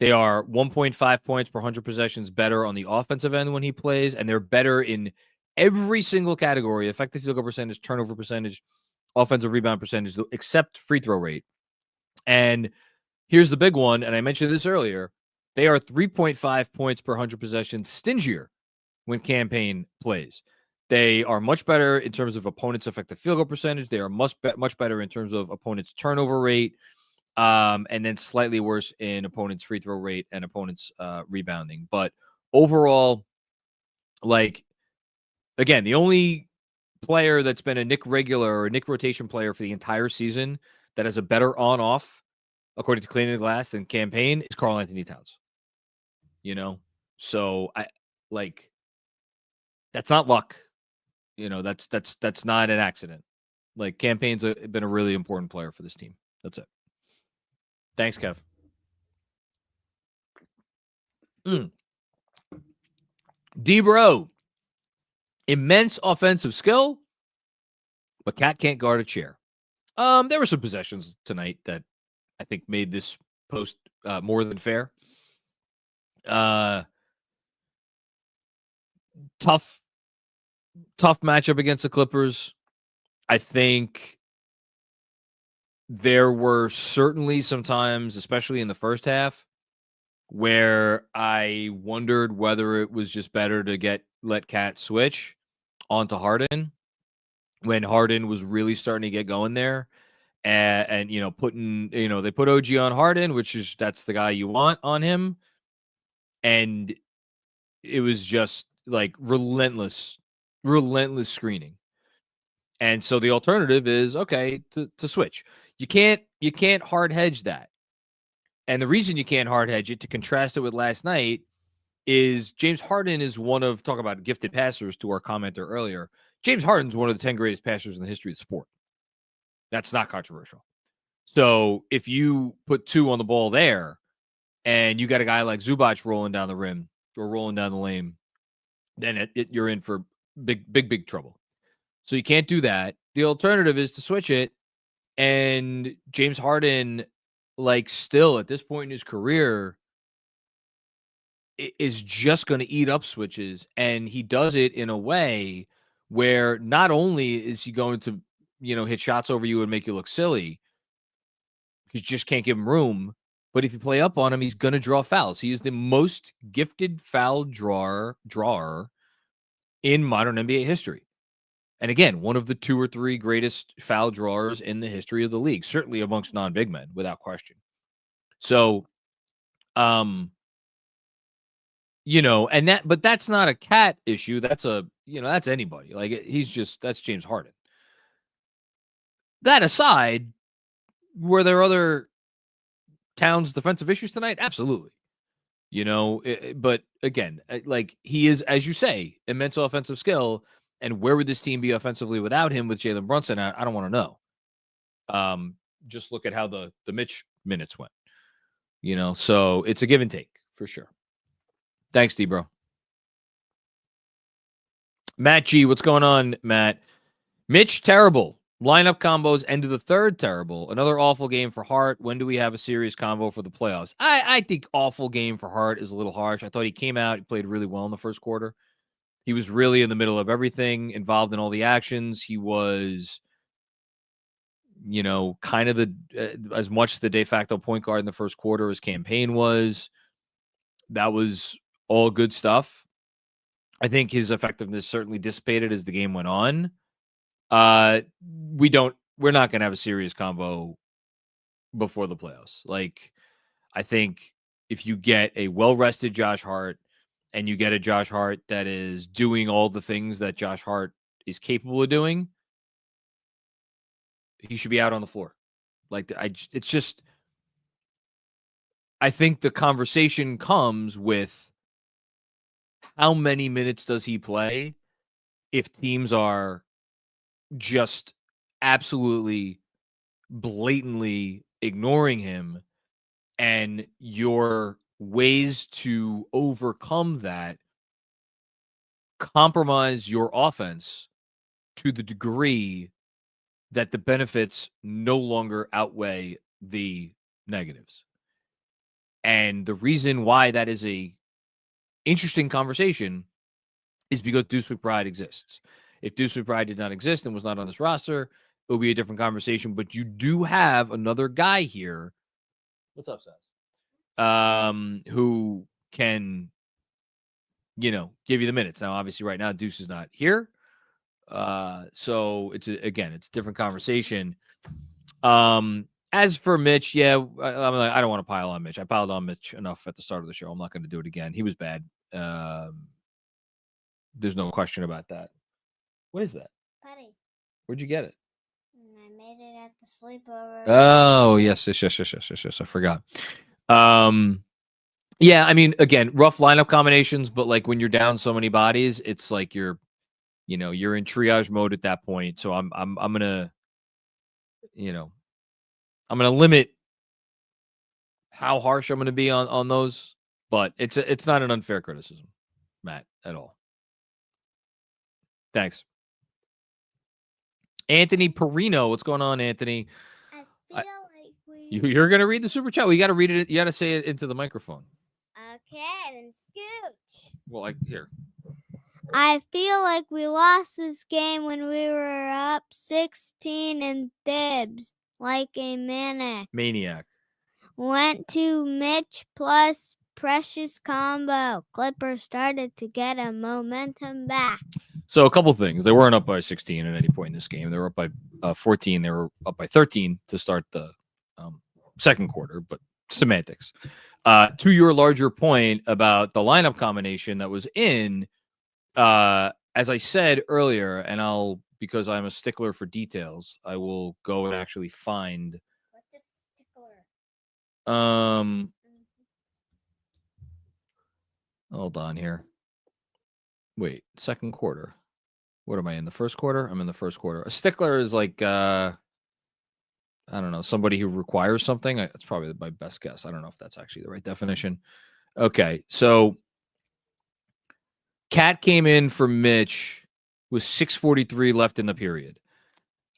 They are 1.5 points per 100 possessions better on the offensive end when he plays, and they're better in every single category: effective field goal percentage, turnover percentage, offensive rebound percentage, except free throw rate. And here's the big one, and I mentioned this earlier. They are 3.5 points per 100 possessions stingier when campaign plays. They are much better in terms of opponents' effective field goal percentage. They are much better in terms of opponents' turnover rate, and then slightly worse in opponents' free throw rate and opponents' rebounding. But overall, like, again, the only player that's been a Nick regular or Nick rotation player for the entire season that has a better on-off, according to Cleaning the Glass, than campaign is Karl Anthony Towns. You know? So, that's not luck. You know, that's not an accident. Like, campaign's been a really important player for this team. That's it. Thanks, Kev. D-Bro. Immense offensive skill, but Cat can't guard a chair. There were some possessions tonight that I think made this post more than fair. Tough matchup against the Clippers. I think there were certainly some times, especially in the first half, where I wondered whether it was just better to let Cat switch onto Harden when Harden was really starting to get going there. And they put OG on Harden, that's the guy you want on him. And it was just like relentless screening. And so the alternative is, okay, to switch. You can't hard hedge that. And the reason you can't hard hedge it, to contrast it with last night, is James Harden is one of, talk about gifted passers to our commenter earlier. James Harden's one of the 10 greatest passers in the history of the sport. That's not controversial. So if you put two on the ball there and you got a guy like Zubac rolling down the rim or rolling down the lane, then you're in for big trouble. So you can't do that. The alternative is to switch it. And James Harden, like, still at this point in his career, is just going to eat up switches. And he does it in a way where not only is he going to, hit shots over you and make you look silly, you just can't give him room. But if you play up on him, he's going to draw fouls. He is the most gifted foul drawer in modern NBA history. And again, one of the 2 or 3 greatest foul drawers in the history of the league, certainly amongst non-big men, without question. So, but that's not a Cat issue. That's that's anybody. Like, that's James Harden. That aside, were there other Towns defensive issues tonight? Absolutely. But again, like, he is, as you say, immense offensive skill. And where would this team be offensively without him with Jalen Brunson? I don't want to know. Just look at how the Mitch minutes went. So it's a give and take for sure. Thanks, D-Bro. Matt G, what's going on, Matt? Mitch, terrible. Lineup combos, end of the third, terrible. Another awful game for Hart. When do we have a serious convo for the playoffs? I think awful game for Hart is a little harsh. I thought he came out, he played really well in the first quarter. He was really in the middle of everything, involved in all the actions. He was, kind of as much the de facto point guard in the first quarter as campaign was. That was all good stuff. I think his effectiveness certainly dissipated as the game went on. We're not going to have a serious combo before the playoffs. Like, I think if you get a well-rested Josh Hart and you get a Josh Hart that is doing all the things that Josh Hart is capable of doing, he should be out on the floor. Like, it's just, I think the conversation comes with how many minutes does he play if teams are just absolutely blatantly ignoring him, and your ways to overcome that compromise your offense to the degree that the benefits no longer outweigh the negatives. And the reason why that is a interesting conversation is because Deuce McBride exists. If Deuce McBride did not exist and was not on this roster, it would be a different conversation. But you do have another guy here. What's up, Saz? Who can, give you the minutes. Now, obviously, right now, Deuce is not here. So it's a different conversation. As for Mitch, I don't want to pile on Mitch. I piled on Mitch enough at the start of the show. I'm not going to do it again. He was bad. There's no question about that. What is that? Putty. Where'd you get it? I made it at the sleepover. Oh, yes. I forgot. Yeah, I mean, again, rough lineup combinations, but like when you're down so many bodies, it's like you're in triage mode at that point. So I'm gonna limit how harsh I'm gonna be on those, but it's not an unfair criticism, Matt, at all. Thanks. Anthony Perino, what's going on, Anthony? I feel like you're gonna read the super chat. Well, you got to read it. You got to say it into the microphone. Okay, then scooch. Well, here. I feel like we lost this game when we were up 16 and Thibs, like a maniac. Went to Mitch plus Precious combo. Clippers started to get a momentum back. So a couple things. They weren't up by 16 at any point in this game. They were up by 14. They were up by 13 to start the second quarter, but semantics. To your larger point about the lineup combination that was in, as I said earlier, and because I'm a stickler for details, I will go and actually find. What's a stickler? Hold on here. Wait, second quarter. What am I in the first quarter? I'm in the first quarter. A stickler is like, I don't know, somebody who requires something. That's probably my best guess. I don't know if that's actually the right definition. Okay, so Cat came in for Mitch with 6:43 left in the period.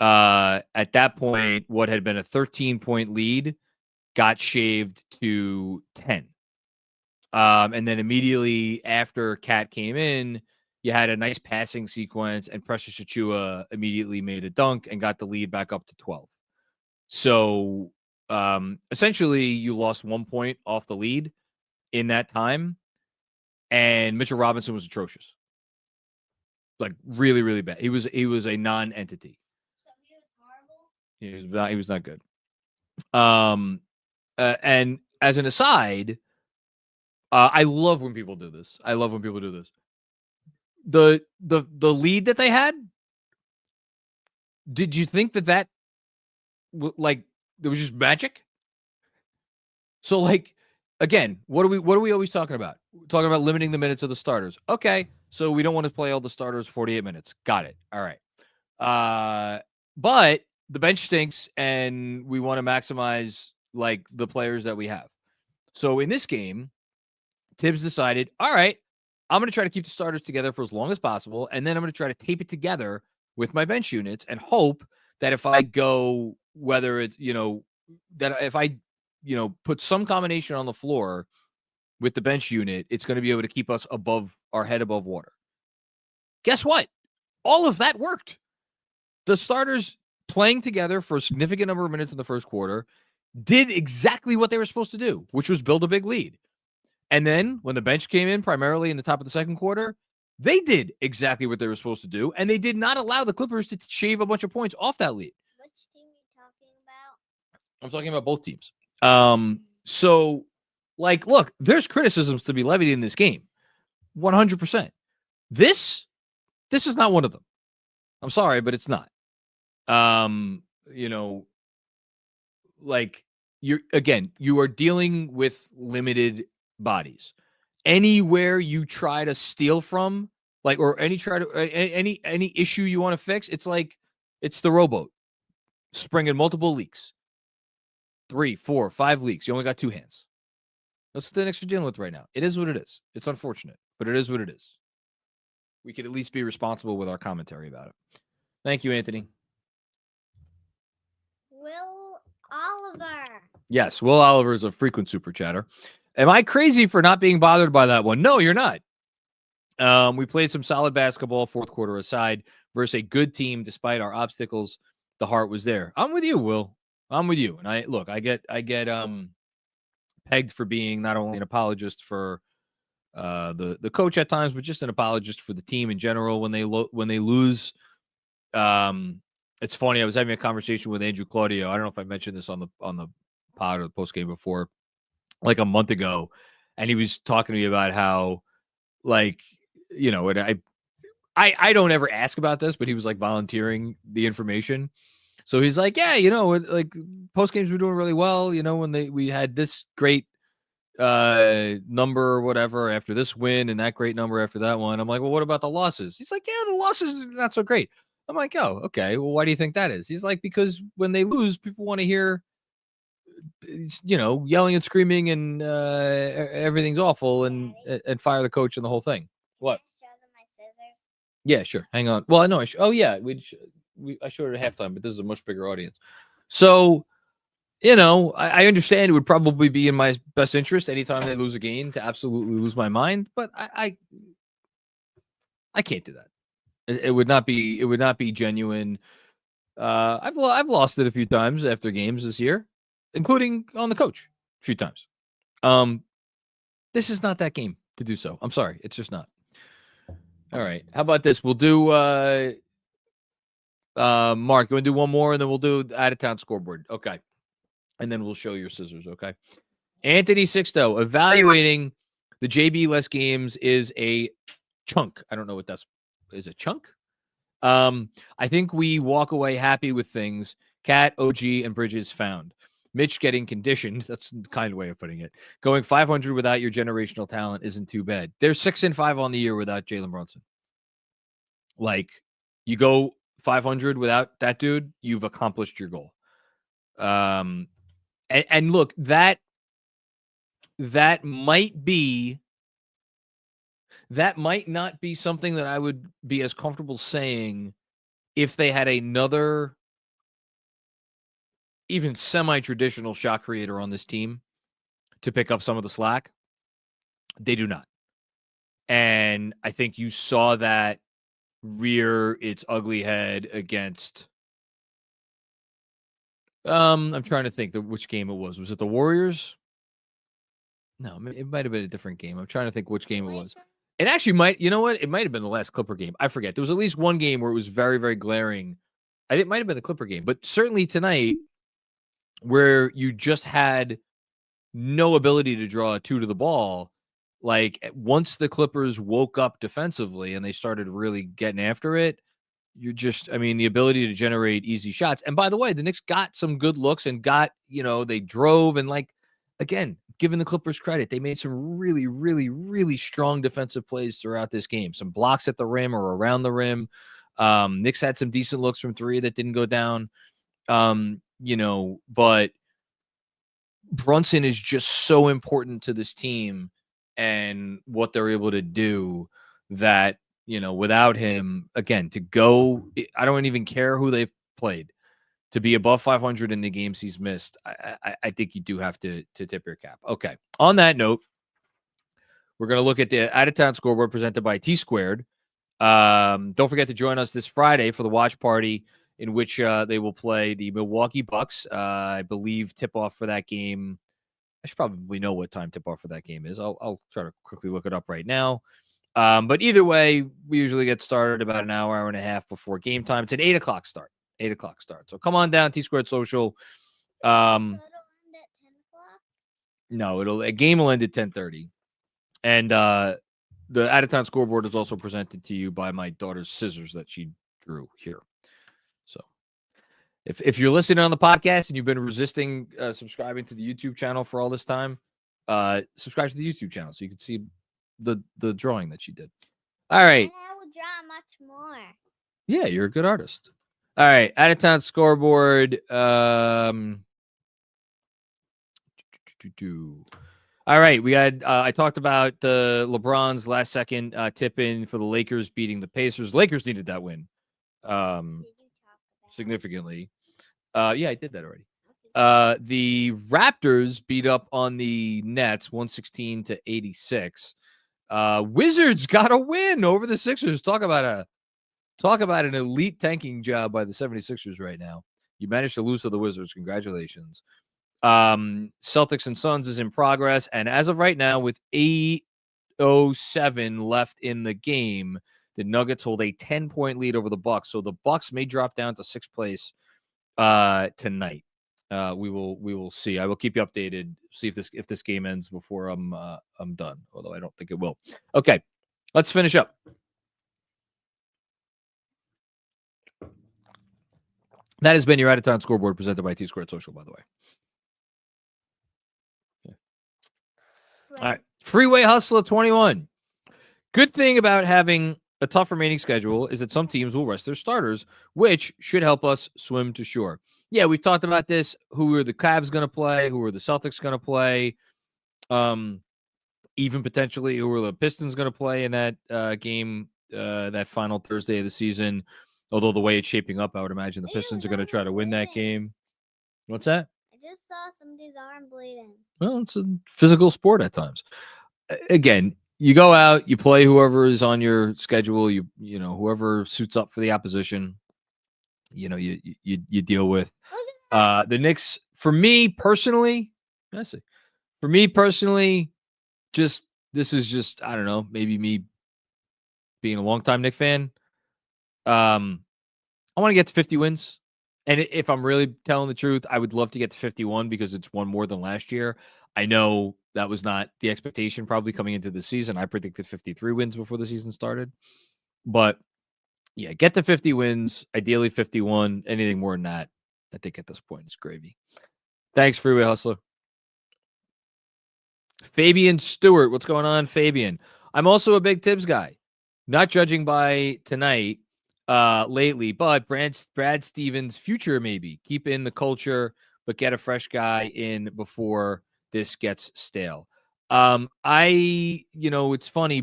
At that point, what had been a 13-point lead got shaved to 10. And then immediately after Cat came in, you had a nice passing sequence, and Precious Achiuwa immediately made a dunk and got the lead back up to 12. So essentially, you lost 1 point off the lead in that time, and Mitchell Robinson was atrocious, like really, really bad. He was a non-entity. So he was horrible. He was not good. And as an aside, I love when people do this. The lead that they had, did you think that like it was just magic? So like, again, what are we always talking about? We're talking about limiting the minutes of the starters. Okay, so we don't want to play all the starters 48 minutes. Got it. All right. But the bench stinks, and we want to maximize like the players that we have. So in this game, Tibbs decided, all right, I'm going to try to keep the starters together for as long as possible, and then I'm going to try to tape it together with my bench units and hope that if I go, whether it's, that if I, put some combination on the floor with the bench unit, it's going to be able to keep us above water. Guess what? All of that worked. The starters playing together for a significant number of minutes in the first quarter did exactly what they were supposed to do, which was build a big lead. And then when the bench came in primarily in the top of the second quarter, They did exactly what they were supposed to do, and they did not allow the Clippers to shave a bunch of points off that lead. Which team are you talking about? I'm talking about both teams. So, like, look, there's criticisms to be levied in this game, 100%. This is not one of them. I'm sorry, but it's not. Like you are dealing with limited bodies. Anywhere you try to steal from, like, or any issue you want to fix, it's like it's the rowboat springing multiple leaks. 3, 4, 5 leaks. You only got 2 hands. That's what the Knicks are dealing with right now. It is what it is. It's unfortunate, but it is what it is. We could at least be responsible with our commentary about it. Thank you, Anthony. Will Oliver. Yes, Will Oliver is a frequent super chatter. Am I crazy for not being bothered by that one? No, you're not. We played some solid basketball, fourth quarter aside, versus a good team. Despite our obstacles, the heart was there. I'm with you, Will. I'm with you. And I get pegged for being not only an apologist for the coach at times, but just an apologist for the team in general when they lose. It's funny. I was having a conversation with Andrew Claudio. I don't know if I mentioned this on the pod or the post game before, like a month ago, and he was talking to me about how, like, and I don't ever ask about this, but he was like volunteering the information. So he's like, yeah, like post games were doing really well. When we had this great number or whatever after this win and that great number after that one. I'm like, well, what about the losses? He's like, yeah, the losses are not so great. I'm like, oh, okay. Well, why do you think that is? He's like, because when they lose, people want to hear, yelling and screaming and everything's awful and fire the coach and the whole thing. What? Can I show them my scissors? Yeah, sure. Hang on. Well, I know. I showed it at halftime, but this is a much bigger audience. So, I understand it would probably be in my best interest anytime they lose a game to absolutely lose my mind, but I can't do that. It would not be genuine. I've lost it a few times after games this year, including on the coach a few times. This is not that game to do so. I'm sorry. It's just not. All right. How about this? We'll do Mark, you want to do one more and then we'll do out of town scoreboard. Okay. And then we'll show your scissors. Okay. Anthony Sixto, evaluating the JB less games is a chunk. I don't know what that's is a chunk. I think we walk away happy with things. Cat, OG, and Bridges found. Mitch getting conditioned. That's the kind way of putting it. Going 500 without your generational talent isn't too bad. They're 6-5 on the year without Jalen Brunson. Like, you go 500 without that dude, you've accomplished your goal. And look, that might not be something that I would be as comfortable saying if they had another even semi-traditional shot creator on this team to pick up some of the slack. They do not. And I think you saw that rear its ugly head against I'm trying to think which game it was. Was it the Warriors? No, it might have been a different game. I'm trying to think which game it was. It actually might, you know what? It might have been the last Clipper game. I forget. There was at least one game where it was very, very glaring. I think it might have been the Clipper game, but certainly tonight where you just had no ability to draw a 2 to the ball. Like, once the Clippers woke up defensively and they started really getting after it, the ability to generate easy shots. And by the way, the Knicks got some good looks and they drove and, like, again, giving the Clippers credit, they made some really, really, really strong defensive plays throughout this game. Some blocks at the rim or around the rim. Knicks had some decent looks from 3 that didn't go down. But Brunson is just so important to this team and what they're able to do that, without him, again, to go, I don't even care who they've played, to be above 500 in the games he's missed. I think you do have to tip your cap. Okay. On that note, we're going to look at the out-of-town scoreboard presented by T-Squared. Don't forget to join us this Friday for the watch party in which they will play the Milwaukee Bucks. I believe tip-off for that game. I should probably know what time tip-off for that game is. I'll try to quickly look it up right now. But either way, we usually get started about an hour and a half before game time. It's an 8 o'clock start. 8 o'clock start. So come on down, T Squared Social. So it'll end at 10 o'clock? No, a game will end at 10:30. And the Out of Town Scoreboard is also presented to you by my daughter's scissors that she drew here. So if you're listening on the podcast and you've been resisting subscribing to the YouTube channel for all this time, subscribe to the YouTube channel so you can see the drawing that she did. All right. And I will draw much more. Yeah, you're a good artist. All right, Out of Town Scoreboard. All right, we had I talked about the LeBron's last second tip in for the Lakers beating the Pacers. Lakers needed that win significantly. Yeah, I did that already. The Raptors beat up on the Nets 116-86. Wizards got a win over the Sixers. Talk about an elite tanking job by the 76ers right now. You managed to lose to the Wizards. Congratulations. Celtics and Suns is in progress, and as of right now, with 8:07 left in the game, the Nuggets hold a 10-point lead over the Bucks. So the Bucks may drop down to sixth place tonight. We will see. I will keep you updated. See if this game ends before I'm done. Although I don't think it will. Okay, let's finish up. That has been your Out of Town Scoreboard presented by T Squared Social, by the way. All right. Freeway Hustler 21. Good thing about having a tough remaining schedule is that some teams will rest their starters, which should help us swim to shore. Yeah, we've talked about this. Who are the Cavs going to play? Who are the Celtics going to play? Even potentially who are the Pistons going to play in that game, that final Thursday of the season. Although the way it's shaping up, I would imagine the Pistons are going to try to win that game. What's that? I just saw somebody's arm bleeding. Well, it's a physical sport at times. Again, you go out, you play whoever is on your schedule, you know, whoever suits up for the opposition, you know, you deal with. The Knicks, for me personally, this is just, I don't know, maybe me being a longtime Knicks fan. I want to get to 50 wins. And if I'm really telling the truth, I would love to get to 51 because it's one more than last year. I know that was not the expectation probably coming into the season. I predicted 53 wins before the season started. But yeah, get to 50 wins, ideally 51. Anything more than that, I think at this point is gravy. Thanks, Freeway Hustler. Fabian Stewart, what's going on, Fabian? I'm also a big Tibbs guy. Not judging by tonight lately, but Brad Stevens' future maybe. Keep in the culture, but get a fresh guy in before this gets stale. It's funny.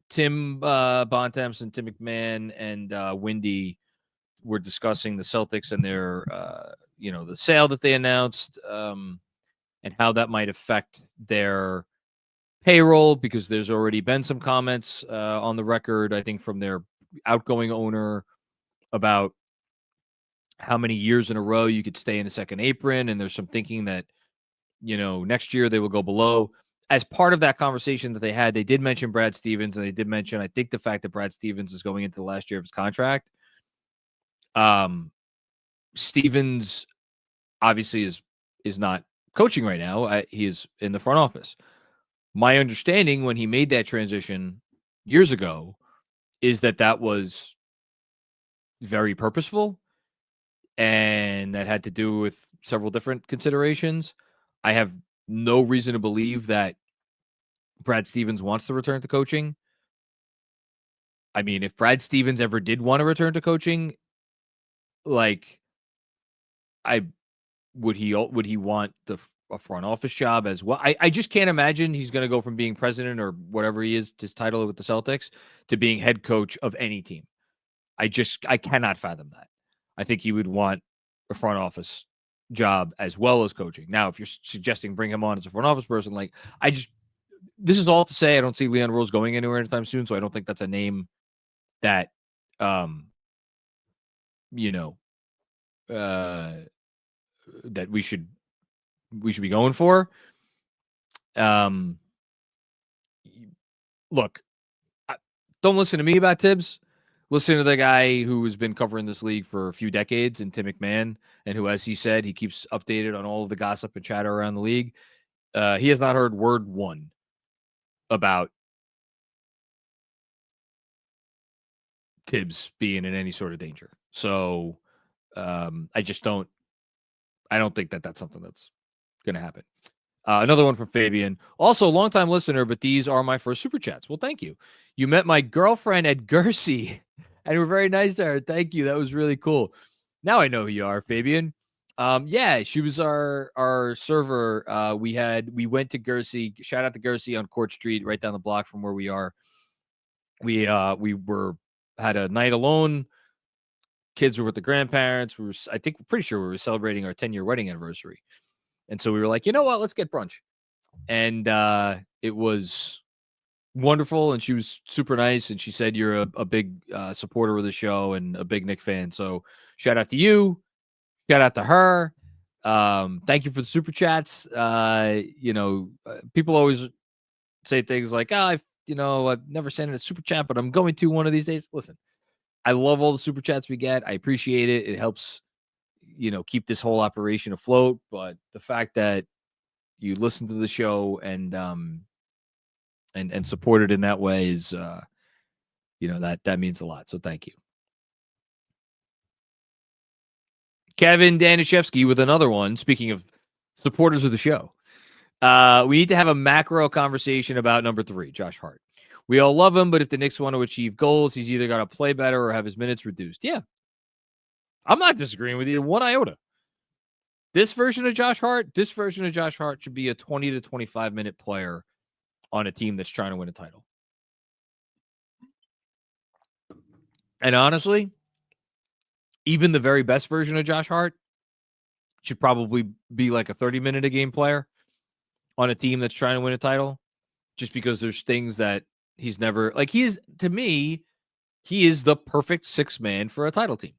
Tim Bontemps and Tim McMahon and Wendy were discussing the Celtics and their, the sale that they announced and how that might affect their payroll, because there's already been some comments on the record, I think, from their outgoing owner about how many years in a row you could stay in the second apron. And there's some thinking that, next year they will go below. As part of that conversation that they had, they did mention Brad Stevens, and they did mention, I think, the fact that Brad Stevens is going into the last year of his contract. Stevens obviously is not coaching right now. He is in the front office. My understanding when he made that transition years ago is that was very purposeful, and that had to do with several different considerations. I have no reason to believe that Brad Stevens wants to return to coaching. I mean, if Brad Stevens ever did want to return to coaching, would he want a front office job as well? I just can't imagine he's going to go from being president or whatever he is, his title with the Celtics, to being head coach of any team. I cannot fathom that. I think he would want a front office job as well as coaching. Now, if you're suggesting bring him on as a front office person, this is all to say I don't see Leon Rose going anywhere anytime soon, so I don't think that's a name that, that we should be going for. look, don't listen to me about Tibbs. Listen to the guy who has been covering this league for a few decades, and Tim McMahon, and who, as he said, he keeps updated on all of the gossip and chatter around the league. He has not heard word one about Tibbs being in any sort of danger. So I don't think that that's something that's going to happen. Another one from Fabian. Also, longtime listener, but these are my first super chats. Well, thank you. You met my girlfriend at Gersey, and we're very nice to her. Thank you. That was really cool. Now I know who you are, Fabian. Yeah, she was our server. We went to Gersey. Shout out to Gersey on Court Street, right down the block from where we are. We had a night alone. Kids were with the grandparents. Pretty sure we were celebrating our 10-year wedding anniversary. And so we were like, you know what? Let's get brunch. And it was wonderful. And she was super nice. And she said you're a big supporter of the show and a big Knick fan. So shout out to you. Shout out to her. Thank you for the super chats. People always say things like, I've never sent in a super chat, but I'm going to one of these days. Listen, I love all the super chats we get. I appreciate it. It helps keep this whole operation afloat. But the fact that you listen to the show and support it in that way is, that means a lot. So thank you. Kevin Danishevsky with another one. Speaking of supporters of the show, we need to have a macro conversation about number 3, Josh Hart. We all love him, but if the Knicks want to achieve goals, he's either got to play better or have his minutes reduced. Yeah. I'm not disagreeing with you one iota. This version of Josh Hart should be a 20 to 25 minute player on a team that's trying to win a title. And honestly, even the very best version of Josh Hart should probably be like a 30-minute a game player on a team that's trying to win a title, just because there's things that he's never, like, to me, he is the perfect 6-man for a title team.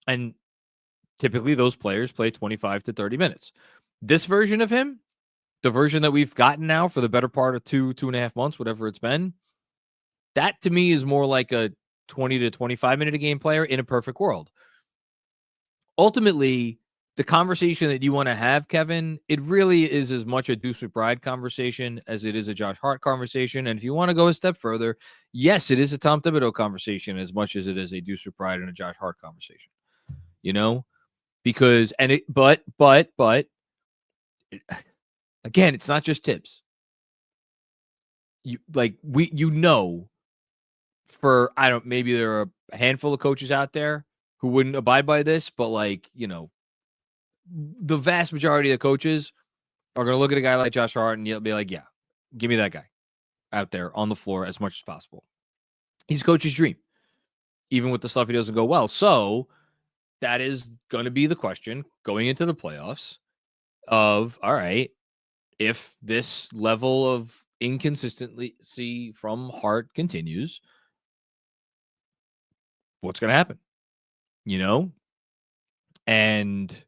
And typically those players play 25 to 30 minutes. This version of him, the version that we've gotten now for the better part of 2.5 months, whatever it's been, that to me is more like a 20 to 25 minute a game player in a perfect world. Ultimately, the conversation that you want to have, Kevin, it really is as much a Deuce McBride conversation as it is a Josh Hart conversation. And if you want to go a step further, yes, it is a Tom Thibodeau conversation as much as it is a Deuce McBride and a Josh Hart conversation. Because but again, it's not just Tibbs. Maybe there are a handful of coaches out there who wouldn't abide by this, but the vast majority of the coaches are going to look at a guy like Josh Hart and you'll be like, yeah, give me that guy out there on the floor as much as possible. He's coach's dream, even with the stuff he doesn't go well. So that is going to be the question going into the playoffs of, all right, if this level of inconsistency from Hart continues, what's going to happen? And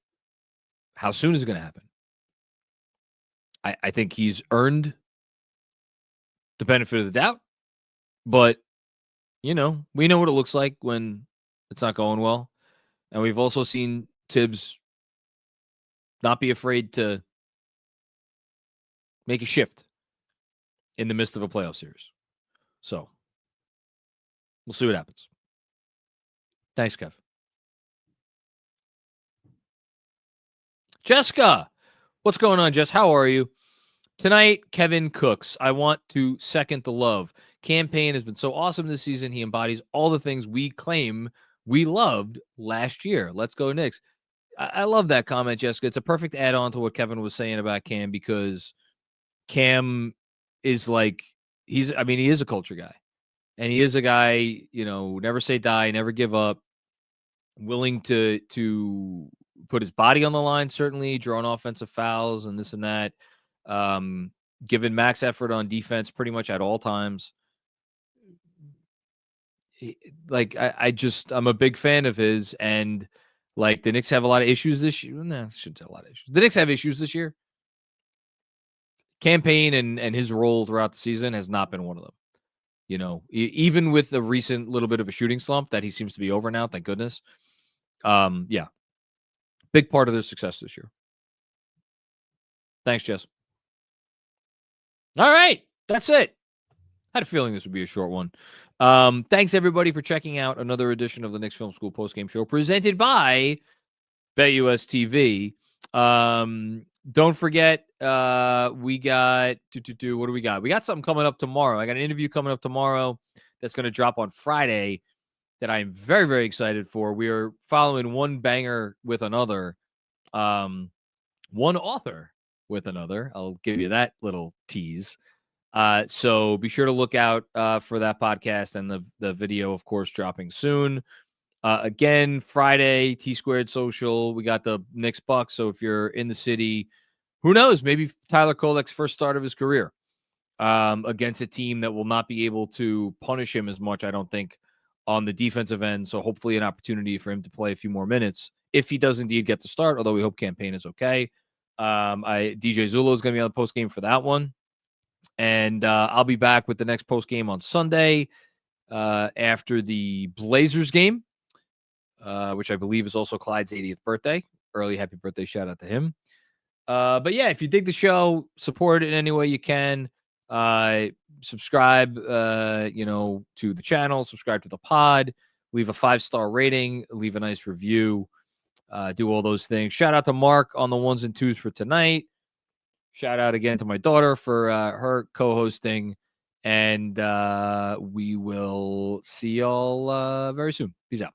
how soon is it going to happen? I think he's earned the benefit of the doubt, but we know what it looks like when it's not going well. And we've also seen Tibbs not be afraid to make a shift in the midst of a playoff series. So we'll see what happens. Thanks, Kev. Jessica, what's going on, Jess? How are you? Tonight, Kevin Cooks. I want to second the love. Payne has been so awesome this season. He embodies all the things we claim we loved last year. Let's go Knicks. I love that comment, Jessica. It's a perfect add-on to what Kevin was saying about Cam, because Cam is he is a culture guy. And he is a guy, never say die, never give up, willing to put his body on the line, certainly, drawing offensive fouls and this and that, giving max effort on defense pretty much at all times. I'm a big fan of his, and the Knicks have a lot of issues this year. No, I shouldn't say a lot of issues. The Knicks have issues this year. Campaign and his role throughout the season has not been one of them. You know, even with the recent little bit of a shooting slump that he seems to be over now, thank goodness. Yeah, big part of their success this year. Thanks, Jess. All right, that's it. I had a feeling this would be a short one. Thanks, everybody, for checking out another edition of the Knicks Film School Postgame Show presented by BetUS TV. Don't forget, we got what do we got? We got something coming up tomorrow. I got an interview coming up tomorrow that's going to drop on Friday that I'm very, very excited for. We are following one banger with another, one author with another. I'll give you that little tease. So be sure to look out for that podcast and the video, of course, dropping soon. Again, Friday, T-Squared Social. We got the Knicks Bucks. So if you're in the city, who knows? Maybe Tyler Kolek's first start of his career against a team that will not be able to punish him as much, I don't think, on the defensive end. So hopefully an opportunity for him to play a few more minutes if he does indeed get to start, although we hope Campaign is okay. DJ Zulo is going to be on the post game for that one. And I'll be back with the next post game on Sunday after the Blazers game, which I believe is also Clyde's 80th birthday. Early happy birthday shout out to him. But yeah, if you dig the show, support it in any way you can. Subscribe, to the channel, subscribe to the pod, leave a 5-star rating, leave a nice review, do all those things. Shout out to Mark on the 1s and 2s for tonight. Shout out again to my daughter for her co-hosting. And we will see y'all very soon. Peace out.